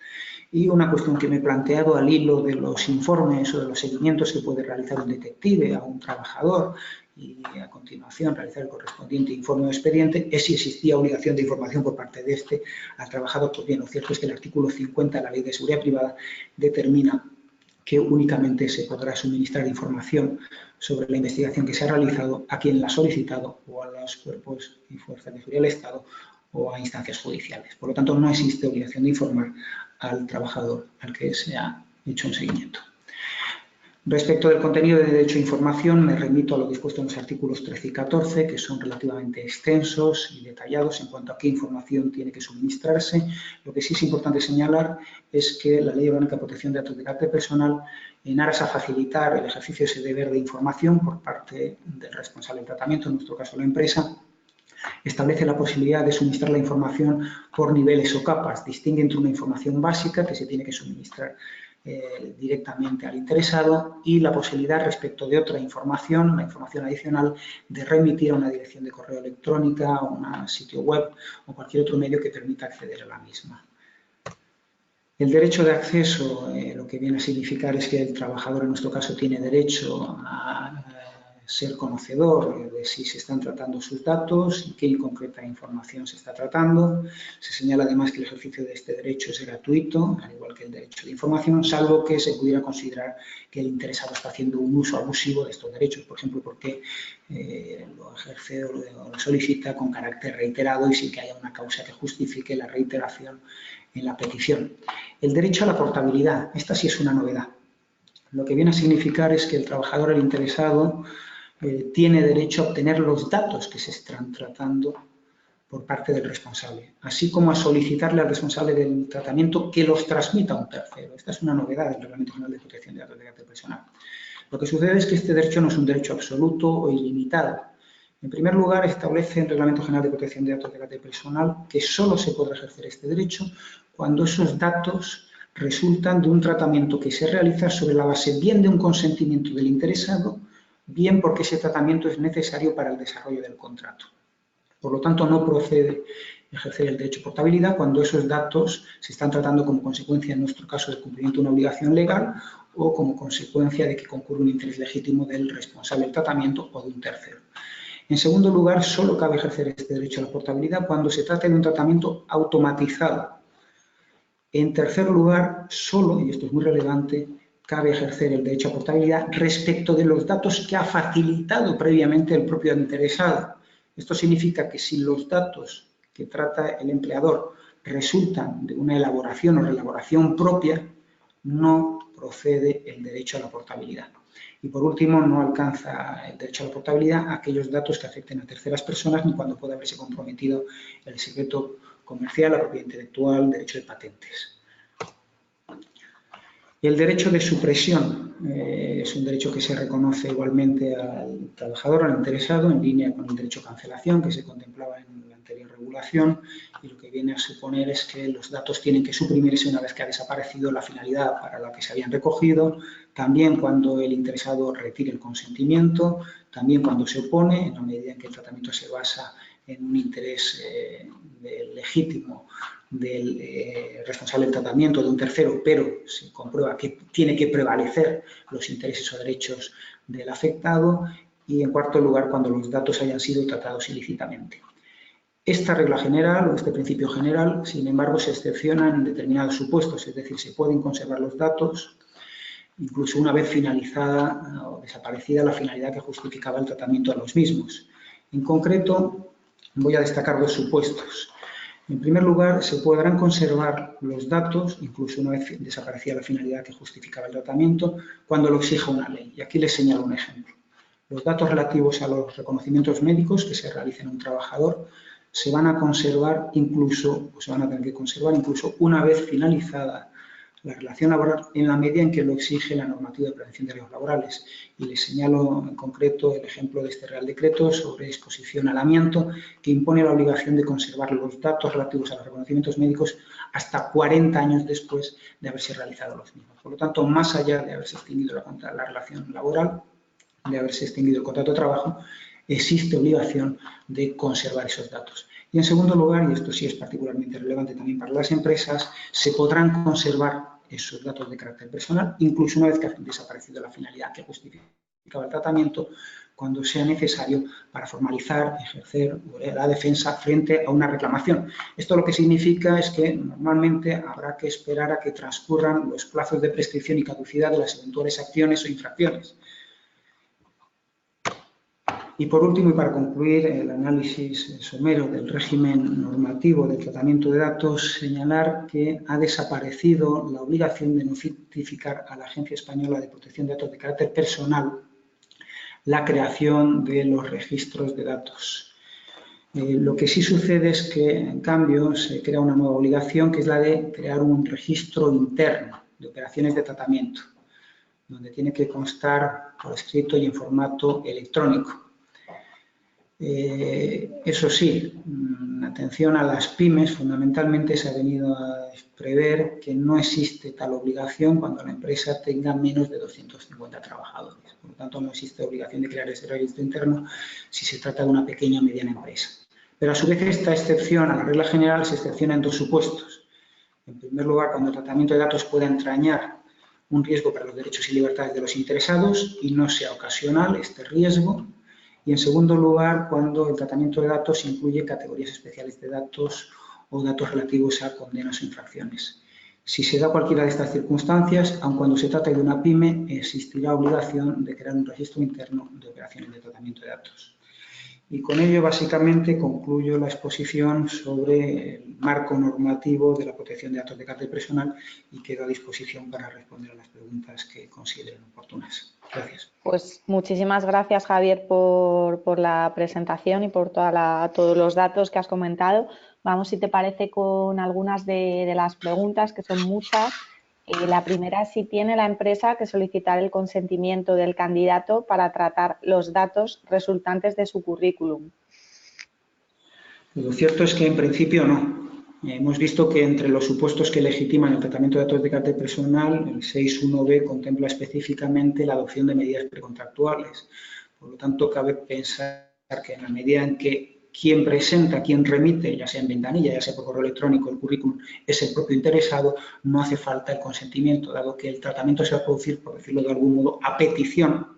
Y una cuestión que me he planteado al hilo de los informes o de los seguimientos que puede realizar un detective a un trabajador y a continuación realizar el correspondiente informe o expediente es si existía obligación de información por parte de este al trabajador. Pues bien, lo cierto es que el artículo 50 de la Ley de Seguridad Privada determina que únicamente se podrá suministrar información sobre la investigación que se ha realizado a quien la ha solicitado o a los cuerpos y fuerzas de seguridad del Estado o a instancias judiciales. Por lo tanto, no existe obligación de informar al trabajador al que se ha hecho un seguimiento. Respecto del contenido de derecho a información, me remito a lo dispuesto en los artículos 13 y 14, que son relativamente extensos y detallados en cuanto a qué información tiene que suministrarse. Lo que sí es importante señalar es que la Ley Orgánica de Protección de Datos de Carácter Personal, en aras a facilitar el ejercicio de ese deber de información por parte del responsable del tratamiento, en nuestro caso la empresa, establece la posibilidad de suministrar la información por niveles o capas. Distingue entre una información básica que se tiene que suministrar directamente al interesado y la posibilidad respecto de otra información, la información adicional, de remitir a una dirección de correo electrónica, a un sitio web o cualquier otro medio que permita acceder a la misma. El derecho de acceso lo que viene a significar es que el trabajador en nuestro caso tiene derecho a ser conocedor de si se están tratando sus datos y qué concreta información se está tratando. Se señala además que el ejercicio de este derecho es gratuito, al igual que el derecho de información, salvo que se pudiera considerar que el interesado está haciendo un uso abusivo de estos derechos, por ejemplo, porque lo ejerce o lo solicita con carácter reiterado y sin que haya una causa que justifique la reiteración en la petición. El derecho a la portabilidad, esta sí es una novedad. Lo que viene a significar es que el trabajador, el interesado, tiene derecho a obtener los datos que se están tratando por parte del responsable, así como a solicitarle al responsable del tratamiento que los transmita a un tercero. Esta es una novedad del Reglamento General de Protección de Datos de Carácter Personal. Lo que sucede es que este derecho no es un derecho absoluto o ilimitado. En primer lugar, establece el Reglamento General de Protección de Datos de Carácter Personal que solo se podrá ejercer este derecho cuando esos datos resultan de un tratamiento que se realiza sobre la base bien de un consentimiento del interesado, bien porque ese tratamiento es necesario para el desarrollo del contrato. Por lo tanto, no procede ejercer el derecho a portabilidad cuando esos datos se están tratando como consecuencia, en nuestro caso, del cumplimiento de una obligación legal o como consecuencia de que concurre un interés legítimo del responsable del tratamiento o de un tercero. En segundo lugar, solo cabe ejercer este derecho a la portabilidad cuando se trate de un tratamiento automatizado. En tercer lugar, solo, y esto es muy relevante, cabe ejercer el derecho a portabilidad respecto de los datos que ha facilitado previamente el propio interesado. Esto significa que si los datos que trata el empleador resultan de una elaboración o reelaboración propia, no procede el derecho a la portabilidad. Y por último, no alcanza el derecho a la portabilidad aquellos datos que afecten a terceras personas ni cuando pueda haberse comprometido el secreto comercial, la propiedad intelectual, el derecho de patentes. El derecho de supresión es un derecho que se reconoce igualmente al trabajador, al interesado, en línea con el derecho a cancelación que se contemplaba en la anterior regulación, y lo que viene a suponer es que los datos tienen que suprimirse una vez que ha desaparecido la finalidad para la que se habían recogido, también cuando el interesado retire el consentimiento, también cuando se opone, en la medida en que el tratamiento se basa en un interés legítimo del responsable del tratamiento, de un tercero, pero se comprueba que tiene que prevalecer los intereses o derechos del afectado. Y, en cuarto lugar, cuando los datos hayan sido tratados ilícitamente. Esta regla general o este principio general, sin embargo, se excepciona en determinados supuestos, es decir, se pueden conservar los datos incluso una vez finalizada o desaparecida la finalidad que justificaba el tratamiento de los mismos. En concreto, voy a destacar dos supuestos. En primer lugar, se podrán conservar los datos, incluso una vez desaparecida la finalidad que justificaba el tratamiento, cuando lo exija una ley. Y aquí les señalo un ejemplo. Los datos relativos a los reconocimientos médicos que se realicen a un trabajador se van a conservar incluso, o se van a tener que conservar incluso una vez finalizada la relación laboral en la medida en que lo exige la normativa de prevención de riesgos laborales. Y les señalo en concreto el ejemplo de este Real Decreto sobre exposición al amianto, que impone la obligación de conservar los datos relativos a los reconocimientos médicos hasta 40 años después de haberse realizado los mismos. Por lo tanto, más allá de haberse extinguido la relación laboral, de haberse extinguido el contrato de trabajo, existe obligación de conservar esos datos. Y, en segundo lugar, y esto sí es particularmente relevante también para las empresas, se podrán conservar esos datos de carácter personal, incluso una vez que ha desaparecido la finalidad que justificaba el tratamiento, cuando sea necesario para formalizar, ejercer la defensa frente a una reclamación. Esto lo que significa es que normalmente habrá que esperar a que transcurran los plazos de prescripción y caducidad de las eventuales acciones o infracciones. Y, por último, y para concluir el análisis somero del régimen normativo del tratamiento de datos, señalar que ha desaparecido la obligación de notificar a la Agencia Española de Protección de Datos de carácter personal la creación de los registros de datos. Lo que sí sucede es que, en cambio, se crea una nueva obligación, que es la de crear un registro interno de operaciones de tratamiento, donde tiene que constar por escrito y en formato electrónico. Eso sí, atención a las pymes, fundamentalmente se ha venido a prever que no existe tal obligación cuando la empresa tenga menos de 250 trabajadores. Por lo tanto, no existe obligación de crear ese registro interno si se trata de una pequeña o mediana empresa. Pero, a su vez, esta excepción a la regla general se excepciona en dos supuestos. En primer lugar, cuando el tratamiento de datos pueda entrañar un riesgo para los derechos y libertades de los interesados y no sea ocasional este riesgo. Y, en segundo lugar, cuando el tratamiento de datos incluye categorías especiales de datos o datos relativos a condenas o infracciones. Si se da cualquiera de estas circunstancias, aun cuando se trate de una pyme, existirá obligación de crear un registro interno de operaciones de tratamiento de datos. Y con ello, básicamente, concluyo la exposición sobre el marco normativo de la protección de datos de carácter personal y quedo a disposición para responder a las preguntas que consideren oportunas. Gracias. Pues muchísimas gracias, Javier, por la presentación y por todos los datos que has comentado. Vamos, si te parece, con algunas de las preguntas, que son muchas. La primera es si tiene la empresa que solicitar el consentimiento del candidato para tratar los datos resultantes de su currículum. Lo cierto es que, en principio, no. Hemos visto que entre los supuestos que legitiman el tratamiento de datos de carácter personal, el 6.1b contempla específicamente la adopción de medidas precontractuales. Por lo tanto, cabe pensar que, en la medida en que quien presenta, quien remite, ya sea en ventanilla, ya sea por correo electrónico, el currículum, es el propio interesado, no hace falta el consentimiento, dado que el tratamiento se va a producir, por decirlo de algún modo, a petición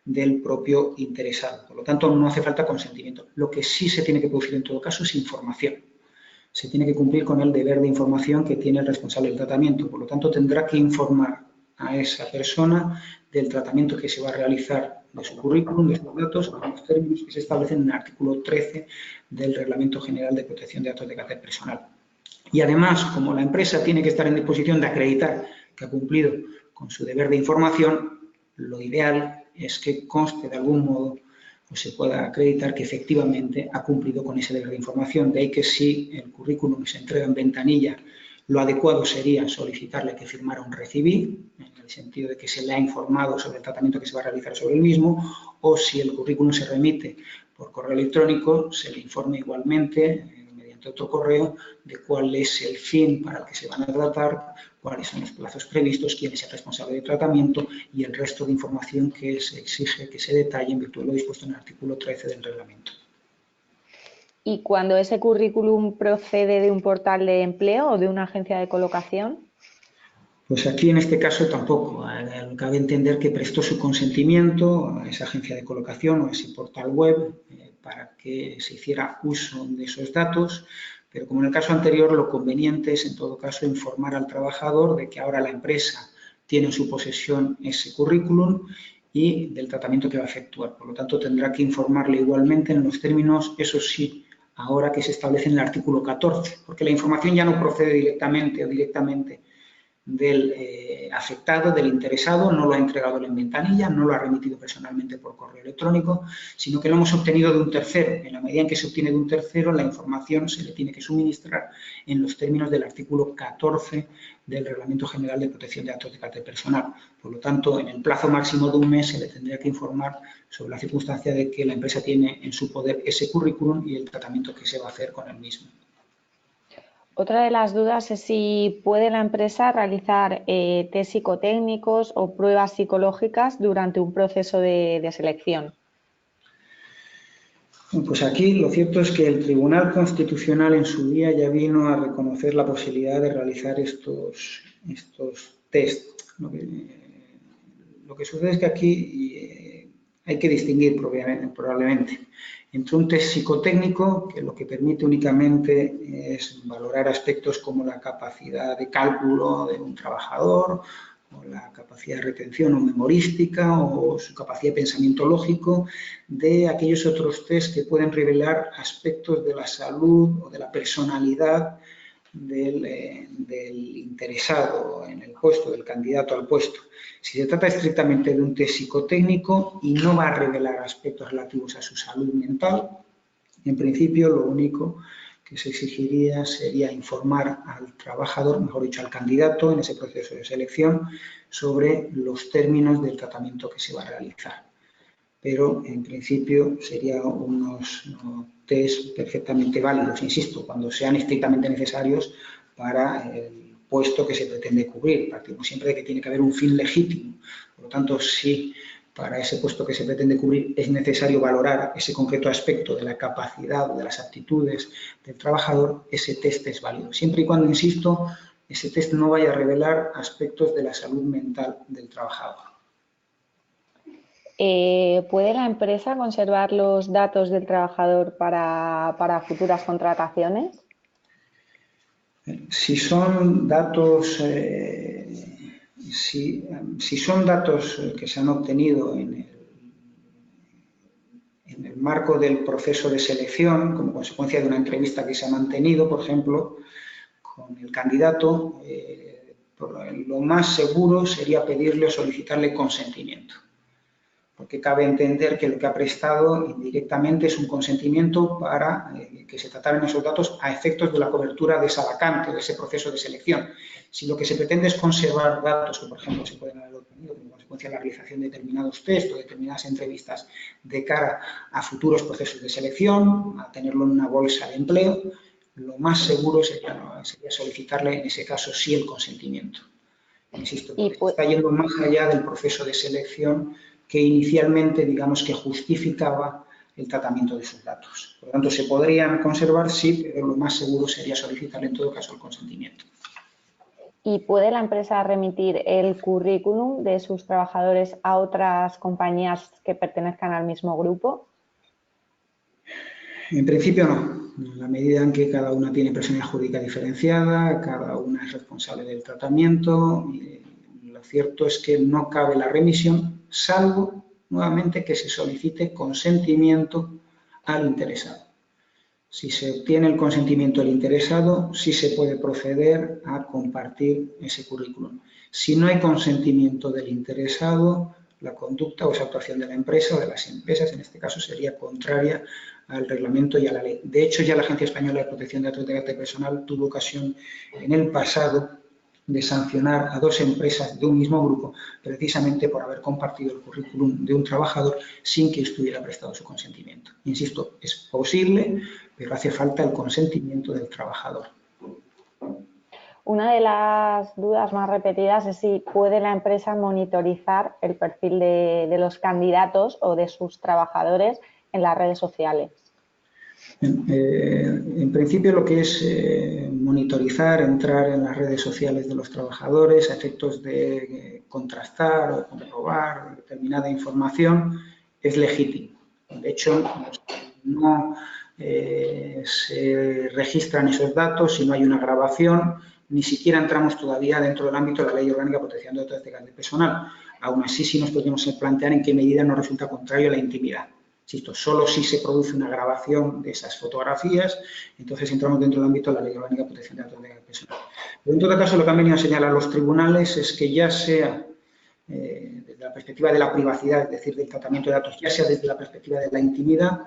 del propio interesado. Por lo tanto, no hace falta consentimiento. Lo que sí se tiene que producir en todo caso es información. Se tiene que cumplir con el deber de información que tiene el responsable del tratamiento. Por lo tanto, tendrá que informar a esa persona del tratamiento que se va a realizar, de su currículum, de sus datos, en los términos que se establecen en el artículo 13 del Reglamento General de Protección de Datos de Carácter Personal. Y, además, como la empresa tiene que estar en disposición de acreditar que ha cumplido con su deber de información, lo ideal es que conste de algún modo o se pueda acreditar que efectivamente ha cumplido con ese deber de información. De ahí que, si el currículum se entrega en ventanilla, lo adecuado sería solicitarle que firmara un recibí, en el sentido de que se le ha informado sobre el tratamiento que se va a realizar sobre el mismo, o si el currículum se remite por correo electrónico, se le informe igualmente mediante otro correo de cuál es el fin para el que se van a tratar, cuáles son los plazos previstos, quién es el responsable de tratamiento y el resto de información que se exige que se detalle en virtud de lo dispuesto en el artículo 13 del reglamento. ¿Y cuando ese currículum procede de un portal de empleo o de una agencia de colocación? Pues aquí en este caso tampoco. Cabe entender que prestó su consentimiento a esa agencia de colocación o a ese portal web para que se hiciera uso de esos datos, pero como en el caso anterior, lo conveniente es en todo caso informar al trabajador de que ahora la empresa tiene en su posesión ese currículum y del tratamiento que va a efectuar. Por lo tanto, tendrá que informarle igualmente en los términos, eso sí, ahora que se establece en el artículo 14, porque la información ya no procede directamente del afectado, del interesado, no lo ha entregado en ventanilla, no lo ha remitido personalmente por correo electrónico, sino que lo hemos obtenido de un tercero. En la medida en que se obtiene de un tercero, la información se le tiene que suministrar en los términos del artículo 14 del Reglamento General de Protección de Datos de Carácter Personal. Por lo tanto, en el plazo máximo de un mes se le tendría que informar sobre la circunstancia de que la empresa tiene en su poder ese currículum y el tratamiento que se va a hacer con el mismo. Otra de las dudas es si puede la empresa realizar test psicotécnicos o pruebas psicológicas durante un proceso de selección. Pues aquí lo cierto es que el Tribunal Constitucional en su día ya vino a reconocer la posibilidad de realizar estos test. Lo que sucede es que aquí hay que distinguir probablemente entre un test psicotécnico, que lo que permite únicamente es valorar aspectos como la capacidad de cálculo de un trabajador, o la capacidad de retención o memorística, o su capacidad de pensamiento lógico, de aquellos otros test que pueden revelar aspectos de la salud o de la personalidad del interesado en el puesto, del candidato al puesto. Si se trata estrictamente de un test psicotécnico y no va a revelar aspectos relativos a su salud mental, en principio lo único que se exigiría sería informar al trabajador, mejor dicho, al candidato en ese proceso de selección sobre los términos del tratamiento que se va a realizar. Pero en principio serían unos test perfectamente válidos, insisto, cuando sean estrictamente necesarios para el puesto que se pretende cubrir. Partimos siempre de que tiene que haber un fin legítimo. Por lo tanto, si para ese puesto que se pretende cubrir es necesario valorar ese concreto aspecto de la capacidad o de las aptitudes del trabajador, ese test es válido. Siempre y cuando, insisto, ese test no vaya a revelar aspectos de la salud mental del trabajador. ¿Puede la empresa conservar los datos del trabajador para futuras contrataciones? Si son datos, si son datos que se han obtenido en el marco del proceso de selección, como consecuencia de una entrevista que se ha mantenido, por ejemplo, con el candidato, lo más seguro sería pedirle o solicitarle consentimiento. Porque cabe entender que lo que ha prestado indirectamente es un consentimiento para que se trataran esos datos a efectos de la cobertura de esa vacante, de ese proceso de selección. Si lo que se pretende es conservar datos que, por ejemplo, se pueden haber obtenido como consecuencia de la realización de determinados test o determinadas entrevistas de cara a futuros procesos de selección, a tenerlo en una bolsa de empleo, lo más seguro sería solicitarle, en ese caso, sí el consentimiento. Insisto, porque se está yendo más allá del proceso de selección que inicialmente, digamos, que justificaba el tratamiento de sus datos. Por lo tanto, se podrían conservar, sí, pero lo más seguro sería solicitar en todo caso el consentimiento. ¿Y puede la empresa remitir el currículum de sus trabajadores a otras compañías que pertenezcan al mismo grupo? En principio no. En la medida en que cada una tiene personalidad jurídica diferenciada, cada una es responsable del tratamiento, lo cierto es que no cabe la remisión, salvo nuevamente que se solicite consentimiento al interesado. Si se obtiene el consentimiento del interesado, sí se puede proceder a compartir ese currículum. Si no hay consentimiento del interesado, la conducta o esa actuación de la empresa o de las empresas, en este caso, sería contraria al reglamento y a la ley. De hecho, ya la Agencia Española de Protección de Datos de Carácter Personal tuvo ocasión en el pasado de sancionar a dos empresas de un mismo grupo precisamente por haber compartido el currículum de un trabajador sin que estuviera prestado su consentimiento. Insisto, es posible, pero hace falta el consentimiento del trabajador. Una de las dudas más repetidas es si puede la empresa monitorizar el perfil de los candidatos o de sus trabajadores en las redes sociales. En principio lo que es monitorizar, entrar en las redes sociales de los trabajadores a efectos de contrastar o comprobar determinada información es legítimo. De hecho, no se registran esos datos si no hay una grabación, ni siquiera entramos todavía dentro del ámbito de la Ley Orgánica de Protección de Datos de Carácter Personal. Aún así, sí nos podemos plantear en qué medida nos resulta contrario a la intimidad. Insisto, solo si se produce una grabación de esas fotografías, entonces entramos dentro del ámbito de la Ley Orgánica de Protección de Datos de Carácter Personal. Pero en todo caso, lo que han venido a señalar los tribunales es que ya sea desde la perspectiva de la privacidad, es decir, del tratamiento de datos, ya sea desde la perspectiva de la intimidad,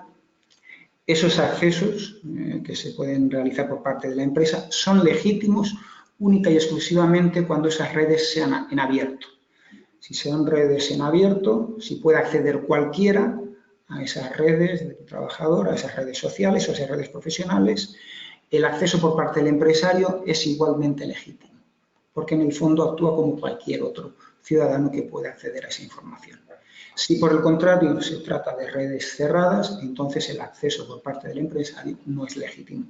esos accesos que se pueden realizar por parte de la empresa son legítimos única y exclusivamente cuando esas redes sean en abierto. Si son redes en abierto, si puede acceder cualquiera a esas redes de trabajador, a esas redes sociales o a esas redes profesionales, el acceso por parte del empresario es igualmente legítimo, porque en el fondo actúa como cualquier otro ciudadano que puede acceder a esa información. Si por el contrario se trata de redes cerradas, entonces el acceso por parte del empresario no es legítimo.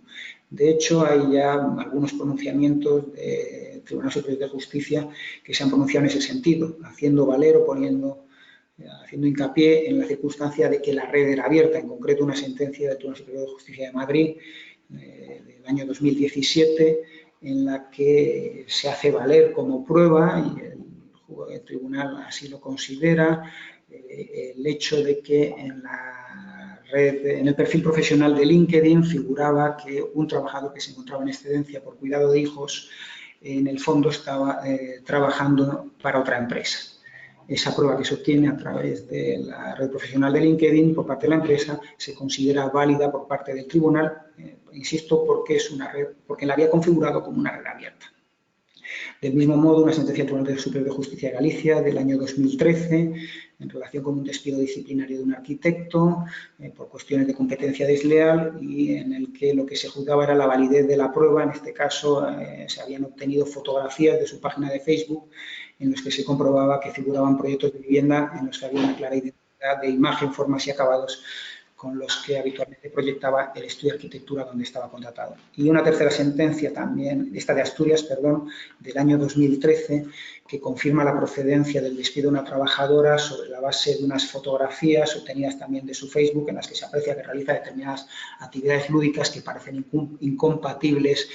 De hecho, hay ya algunos pronunciamientos del Tribunal Superior de Justicia que se han pronunciado en ese sentido, haciendo valer o haciendo hincapié en la circunstancia de que la red era abierta, en concreto una sentencia del Tribunal Superior de Justicia de Madrid del año 2017, en la que se hace valer como prueba, y el tribunal así lo considera, el hecho de que en la red, en el perfil profesional de LinkedIn figuraba que un trabajador que se encontraba en excedencia por cuidado de hijos, en el fondo estaba trabajando para otra empresa. Esa prueba que se obtiene a través de la red profesional de LinkedIn por parte de la empresa se considera válida por parte del tribunal, insisto, porque es una red, porque la había configurado como una red abierta. Del mismo modo, una sentencia del Tribunal Superior de Justicia de Galicia del año 2013, en relación con un despido disciplinario de un arquitecto por cuestiones de competencia desleal, y en el que lo que se juzgaba era la validez de la prueba. En este caso, se habían obtenido fotografías de su página de Facebook en los que se comprobaba que figuraban proyectos de vivienda en los que había una clara identidad de imagen, formas y acabados con los que habitualmente proyectaba el estudio de arquitectura donde estaba contratado. Y una tercera sentencia también, esta de Asturias, perdón, del año 2013, que confirma la procedencia del despido de una trabajadora sobre la base de unas fotografías obtenidas también de su Facebook, en las que se aprecia que realiza determinadas actividades lúdicas que parecen incompatibles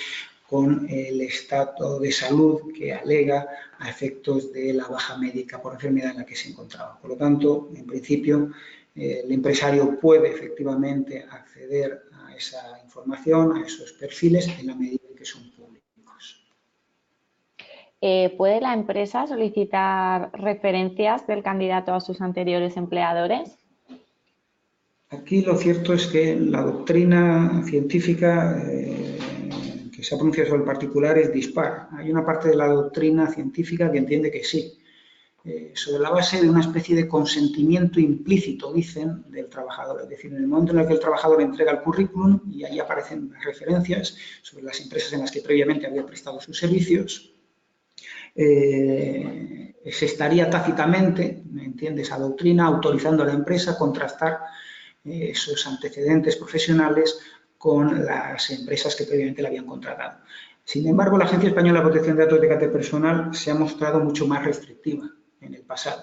con el estado de salud que alega a efectos de la baja médica por enfermedad en la que se encontraba. Por lo tanto, en principio, el empresario puede efectivamente acceder a esa información, a esos perfiles, en la medida en que son públicos. ¿Puede la empresa solicitar referencias del candidato a sus anteriores empleadores? Aquí lo cierto es que la doctrina científica que se ha pronunciado sobre el particular es dispar. Hay una parte de la doctrina científica que entiende que sí, sobre la base de una especie de consentimiento implícito, dicen, del trabajador. Es decir, en el momento en el que el trabajador entrega el currículum, y ahí aparecen referencias sobre las empresas en las que previamente había prestado sus servicios, se estaría tácitamente, ¿me entiende?, esa doctrina, autorizando a la empresa a contrastar esos antecedentes profesionales con las empresas que previamente la habían contratado. Sin embargo, la Agencia Española de Protección de Datos de Carácter Personal se ha mostrado mucho más restrictiva en el pasado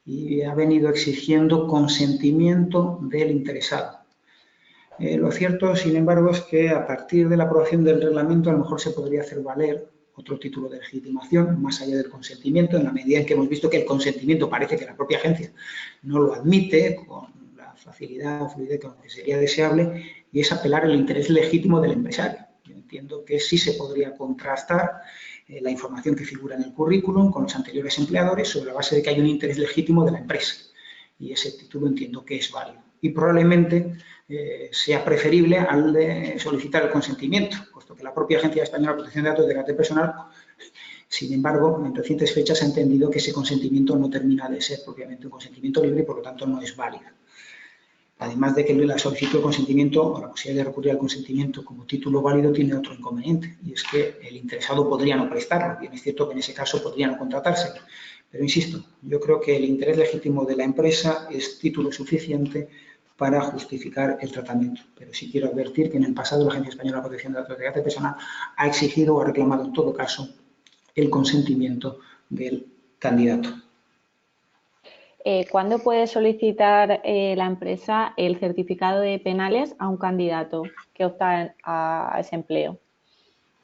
y ha venido exigiendo consentimiento del interesado. Lo cierto, sin embargo, es que a partir de la aprobación del reglamento a lo mejor se podría hacer valer otro título de legitimación más allá del consentimiento, en la medida en que hemos visto que el consentimiento parece que la propia agencia no lo admite con la facilidad o fluidez que sería deseable, y es apelar el interés legítimo del empresario. Yo entiendo que sí se podría contrastar la información que figura en el currículum con los anteriores empleadores sobre la base de que hay un interés legítimo de la empresa, y ese título entiendo que es válido. Y probablemente sea preferible al de solicitar el consentimiento, puesto que la propia Agencia Española de Protección de Datos de Carácter Personal, sin embargo, en recientes fechas ha entendido que ese consentimiento no termina de ser propiamente un consentimiento libre y por lo tanto no es válido. Además de que la solicitud de consentimiento o la posibilidad de recurrir al consentimiento como título válido tiene otro inconveniente, y es que el interesado podría no prestarlo. Bien, es cierto que en ese caso podría no contratarse, pero insisto, yo creo que el interés legítimo de la empresa es título suficiente para justificar el tratamiento. Pero sí quiero advertir que en el pasado la Agencia Española de Protección de Datos de Carácter Personal ha exigido o ha reclamado en todo caso el consentimiento del candidato. ¿Cuándo puede solicitar la empresa el certificado de penales a un candidato que opta a ese empleo?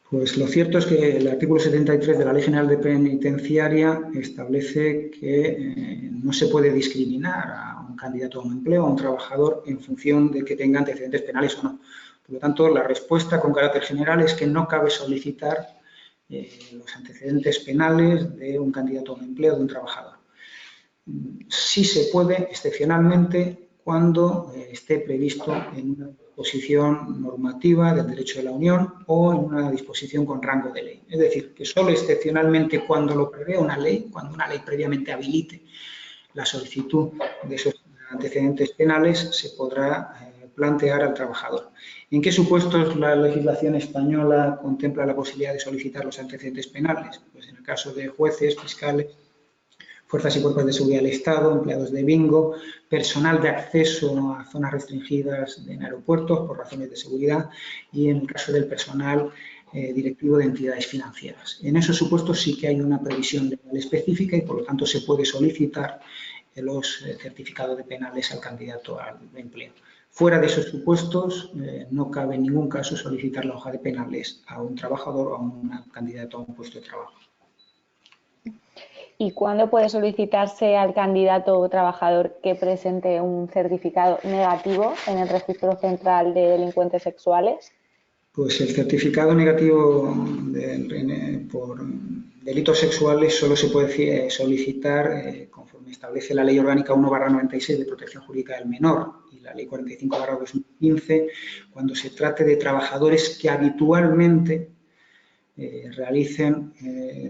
Pues lo cierto es que el artículo 73 de la Ley General de Penitenciaria establece que no se puede discriminar a un candidato a un empleo, a un trabajador, en función de que tenga antecedentes penales o no. Por lo tanto, la respuesta con carácter general es que no cabe solicitar los antecedentes penales de un candidato a un empleo, de un trabajador. Sí se puede, excepcionalmente, cuando esté previsto en una disposición normativa del derecho de la Unión o en una disposición con rango de ley. Es decir, que solo excepcionalmente cuando lo prevé una ley, cuando una ley previamente habilite la solicitud de esos antecedentes penales, se podrá plantear al trabajador. ¿En qué supuestos la legislación española contempla la posibilidad de solicitar los antecedentes penales? Pues en el caso de jueces, fiscales, fuerzas y cuerpos de seguridad del Estado, empleados de bingo, personal de acceso a zonas restringidas en aeropuertos por razones de seguridad y en el caso del personal directivo de entidades financieras. En esos supuestos sí que hay una previsión legal específica y por lo tanto se puede solicitar los certificados de penales al candidato al empleo. Fuera de esos supuestos, no cabe en ningún caso solicitar la hoja de penales a un trabajador o a un candidato a un puesto de trabajo. ¿Y cuándo puede solicitarse al candidato o trabajador que presente un certificado negativo en el Registro Central de Delincuentes Sexuales? Pues el certificado negativo por delitos sexuales solo se puede solicitar conforme establece la Ley Orgánica 1/96 de Protección Jurídica del Menor y la Ley 45/2015 cuando se trate de trabajadores que habitualmente realicen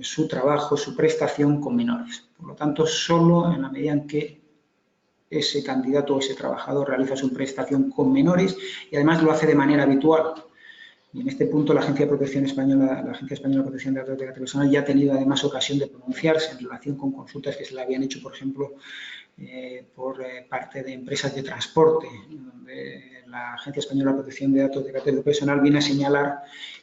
su trabajo, su prestación con menores. Por lo tanto, solo en la medida en que ese candidato o ese trabajador realiza su prestación con menores y además lo hace de manera habitual. Y en este punto la Agencia Española de Protección de Datos de Carácter Personal ya ha tenido además ocasión de pronunciarse en relación con consultas que se le habían hecho, por ejemplo, por parte de empresas de transporte, donde la Agencia Española de Protección de Datos de Carácter Personal viene a señalar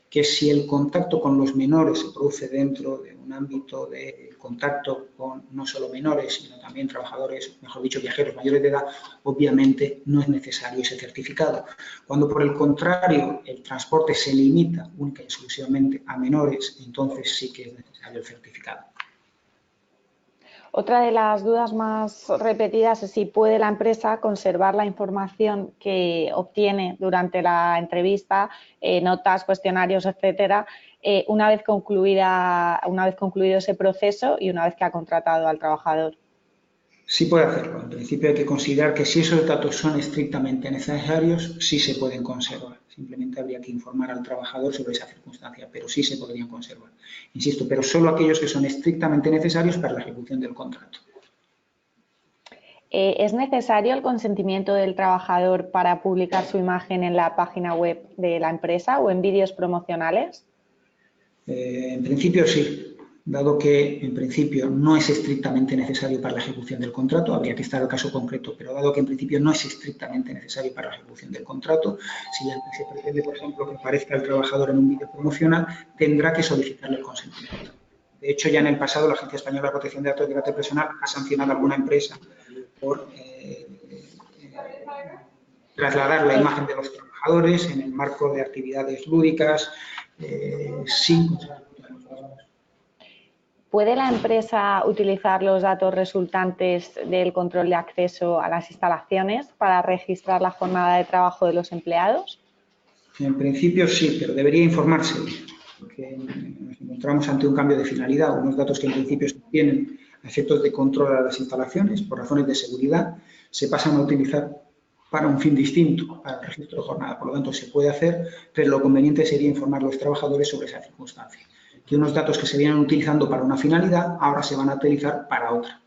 que si el contacto con los menores se produce dentro de un ámbito de contacto con no solo menores, sino también trabajadores, mejor dicho, viajeros mayores de edad, obviamente no es necesario ese certificado. Cuando, por el contrario, el transporte se limita única y exclusivamente a menores, entonces sí que es necesario el certificado. Otra de las dudas más repetidas es si puede la empresa conservar la información que obtiene durante la entrevista, notas, cuestionarios, etcétera, una vez concluido ese proceso y una vez que ha contratado al trabajador. Sí puede hacerlo. En principio hay que considerar que si esos datos son estrictamente necesarios, sí se pueden conservar. Simplemente habría que informar al trabajador sobre esa circunstancia, pero sí se podrían conservar. Insisto, pero solo aquellos que son estrictamente necesarios para la ejecución del contrato. ¿Es necesario el consentimiento del trabajador para publicar su imagen en la página web de la empresa o en vídeos promocionales? En principio sí, dado que en principio no es estrictamente necesario para la ejecución del contrato, habría que estar el caso concreto, pero dado que en principio no es estrictamente necesario para la ejecución del contrato, si se pretende, por ejemplo, que aparezca el trabajador en un vídeo promocional, tendrá que solicitarle el consentimiento. De hecho, ya en el pasado la Agencia Española de Protección de Datos de Carácter Personal ha sancionado a alguna empresa por trasladar la imagen de los trabajadores en el marco de actividades lúdicas sin. ¿Puede la empresa utilizar los datos resultantes del control de acceso a las instalaciones para registrar la jornada de trabajo de los empleados? En principio sí, pero debería informarse, porque nos encontramos ante un cambio de finalidad. Unos datos que en principio se tienen a efectos de control a las instalaciones por razones de seguridad se pasan a utilizar para un fin distinto, para el registro de jornada. Por lo tanto, se puede hacer, pero lo conveniente sería informar a los trabajadores sobre esa circunstancia. Que unos datos que se vienen utilizando para una finalidad ahora se van a utilizar para otra.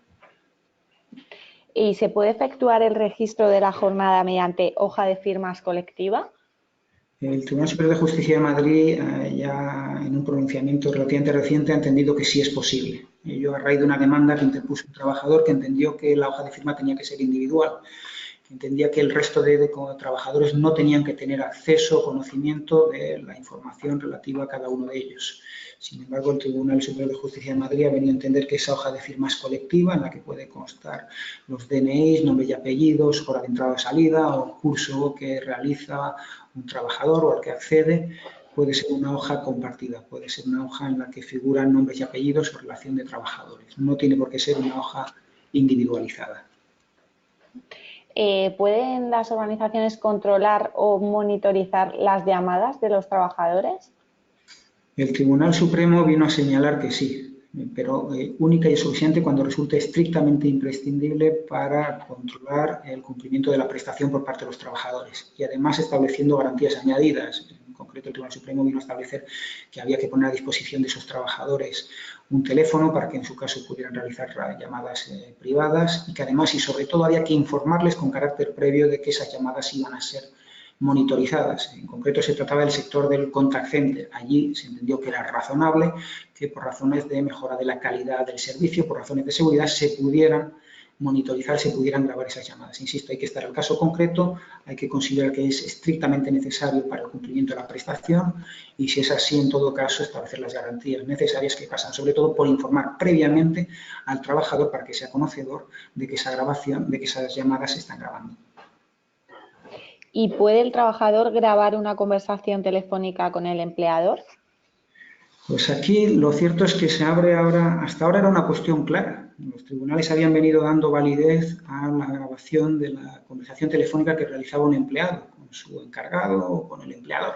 ¿Y se puede efectuar el registro de la jornada mediante hoja de firmas colectiva? El Tribunal Superior de Justicia de Madrid, ya en un pronunciamiento relativamente reciente, ha entendido que sí es posible. Ello a raíz de una demanda que interpuso un trabajador que entendió que la hoja de firma tenía que ser individual. Entendía que el resto de trabajadores no tenían que tener acceso o conocimiento de la información relativa a cada uno de ellos. Sin embargo, el Tribunal Superior de Justicia de Madrid ha venido a entender que esa hoja de firma es colectiva, en la que puede constar los DNIs, nombre y apellidos, hora de entrada o salida, o curso que realiza un trabajador o al que accede, puede ser una hoja compartida, puede ser una hoja en la que figuran nombres y apellidos o relación de trabajadores. No tiene por qué ser una hoja individualizada. ¿Pueden las organizaciones controlar o monitorizar las llamadas de los trabajadores? El Tribunal Supremo vino a señalar que sí, pero única y suficiente cuando resulte estrictamente imprescindible para controlar el cumplimiento de la prestación por parte de los trabajadores y además estableciendo garantías añadidas. En concreto, el Tribunal Supremo vino a establecer que había que poner a disposición de esos trabajadores un teléfono para que en su caso pudieran realizar llamadas privadas y que además y sobre todo había que informarles con carácter previo de que esas llamadas iban a ser monitorizadas. En concreto se trataba del sector del contact center. Allí se entendió que era razonable que por razones de mejora de la calidad del servicio, por razones de seguridad, se pudieran monitorizar, se pudieran grabar esas llamadas. Insisto, hay que estar al caso concreto, hay que considerar que es estrictamente necesario para el cumplimiento de la prestación y si es así, en todo caso, establecer las garantías necesarias que pasan sobre todo por informar previamente al trabajador para que sea conocedor de que esa grabación, de que esas llamadas se están grabando. ¿Y puede el trabajador grabar una conversación telefónica con el empleador? Pues aquí lo cierto es que se abre ahora, hasta ahora era una cuestión clara. Los tribunales habían venido dando validez a la grabación de la conversación telefónica que realizaba un empleado con su encargado o con el empleador,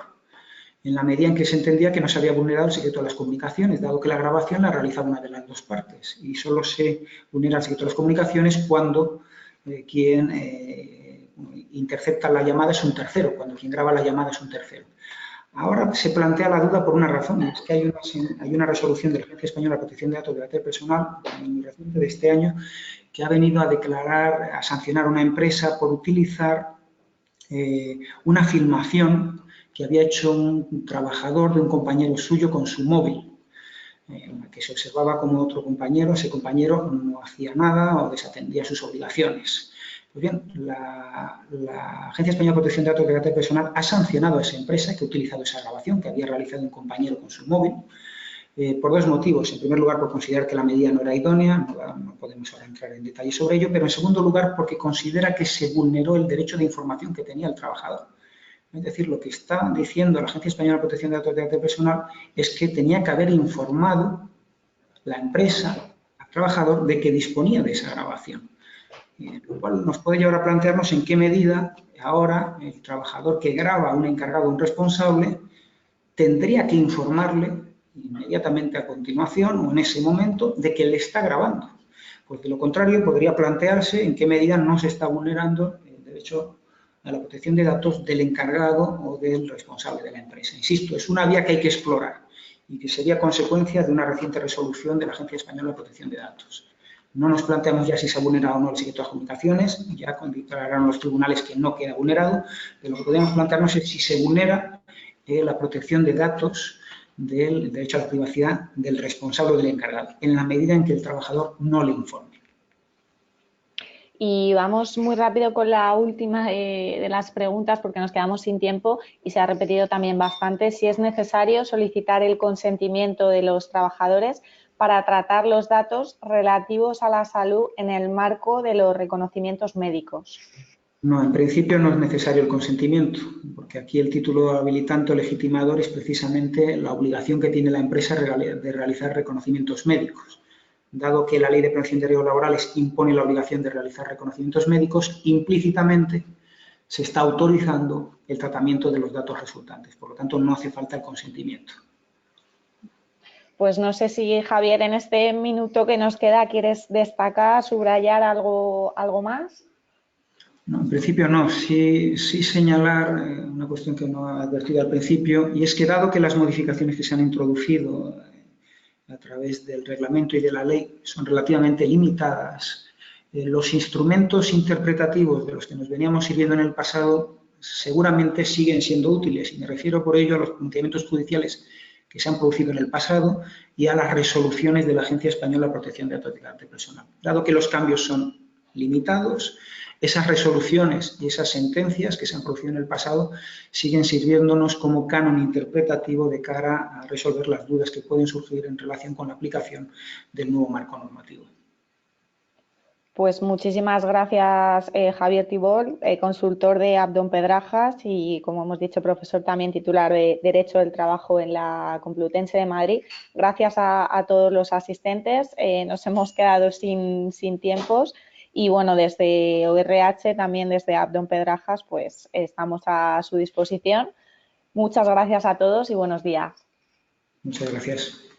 en la medida en que se entendía que no se había vulnerado el secreto de las comunicaciones, dado que la grabación la realizaba una de las dos partes. Y solo se vulnera el secreto de las comunicaciones cuando quien intercepta la llamada es un tercero, cuando quien graba la llamada es un tercero. Ahora se plantea la duda por una razón, es que hay una resolución de la Agencia Española de Protección de Datos de Carácter Personal, muy reciente de este año, que ha venido a declarar, a sancionar a una empresa por utilizar una filmación que había hecho un trabajador de un compañero suyo con su móvil, que se observaba como otro compañero, ese compañero no hacía nada o desatendía sus obligaciones. Pues bien, la Agencia Española de Protección de Datos de Carácter Personal ha sancionado a esa empresa que ha utilizado esa grabación que había realizado un compañero con su móvil, por dos motivos. En primer lugar, por considerar que la medida no era idónea, no podemos ahora entrar en detalle sobre ello, pero en segundo lugar, porque considera que se vulneró el derecho de información que tenía el trabajador. Es decir, lo que está diciendo la Agencia Española de Protección de Datos de Carácter Personal es que tenía que haber informado la empresa al trabajador de que disponía de esa grabación. Lo cual nos puede llevar a plantearnos en qué medida ahora el trabajador que graba a un encargado o un responsable tendría que informarle inmediatamente a continuación o en ese momento de que le está grabando. Pues de lo contrario podría plantearse en qué medida no se está vulnerando el derecho a la protección de datos del encargado o del responsable de la empresa. Insisto, es una vía que hay que explorar y que sería consecuencia de una reciente resolución de la Agencia Española de Protección de Datos. No nos planteamos ya si se ha vulnerado o no el secreto de las comunicaciones, ya declararon los tribunales que no queda vulnerado, pero lo que podemos plantearnos es si se vulnera la protección de datos del derecho a la privacidad del responsable o del encargado, en la medida en que el trabajador no le informe. Y vamos muy rápido con la última de las preguntas porque nos quedamos sin tiempo y se ha repetido también bastante. Si es necesario solicitar el consentimiento de los trabajadores para tratar los datos relativos a la salud en el marco de los reconocimientos médicos. No, en principio no es necesario el consentimiento, porque aquí el título habilitante o legitimador es precisamente la obligación que tiene la empresa de realizar reconocimientos médicos. Dado que la Ley de Prevención de Riesgos Laborales impone la obligación de realizar reconocimientos médicos, implícitamente se está autorizando el tratamiento de los datos resultantes. Por lo tanto, no hace falta el consentimiento. Pues no sé si, Javier, en este minuto que nos queda, ¿quieres destacar, subrayar algo más? No, en principio no. Sí señalar una cuestión que no he advertido al principio, y es que dado que las modificaciones que se han introducido a través del reglamento y de la ley son relativamente limitadas, los instrumentos interpretativos de los que nos veníamos sirviendo en el pasado seguramente siguen siendo útiles, y me refiero por ello a los pronunciamientos judiciales que se han producido en el pasado y a las resoluciones de la Agencia Española de Protección de Datos de Carácter Personal. Dado que los cambios son limitados, esas resoluciones y esas sentencias que se han producido en el pasado siguen sirviéndonos como canon interpretativo de cara a resolver las dudas que pueden surgir en relación con la aplicación del nuevo marco normativo. Pues muchísimas gracias, Javier Tibol, consultor de Abdón Pedrajas y, como hemos dicho, profesor también titular de Derecho del Trabajo en la Complutense de Madrid. Gracias a todos los asistentes. Nos hemos quedado sin tiempos y, bueno, desde ORH, también desde Abdón Pedrajas, pues estamos a su disposición. Muchas gracias a todos y buenos días. Muchas gracias.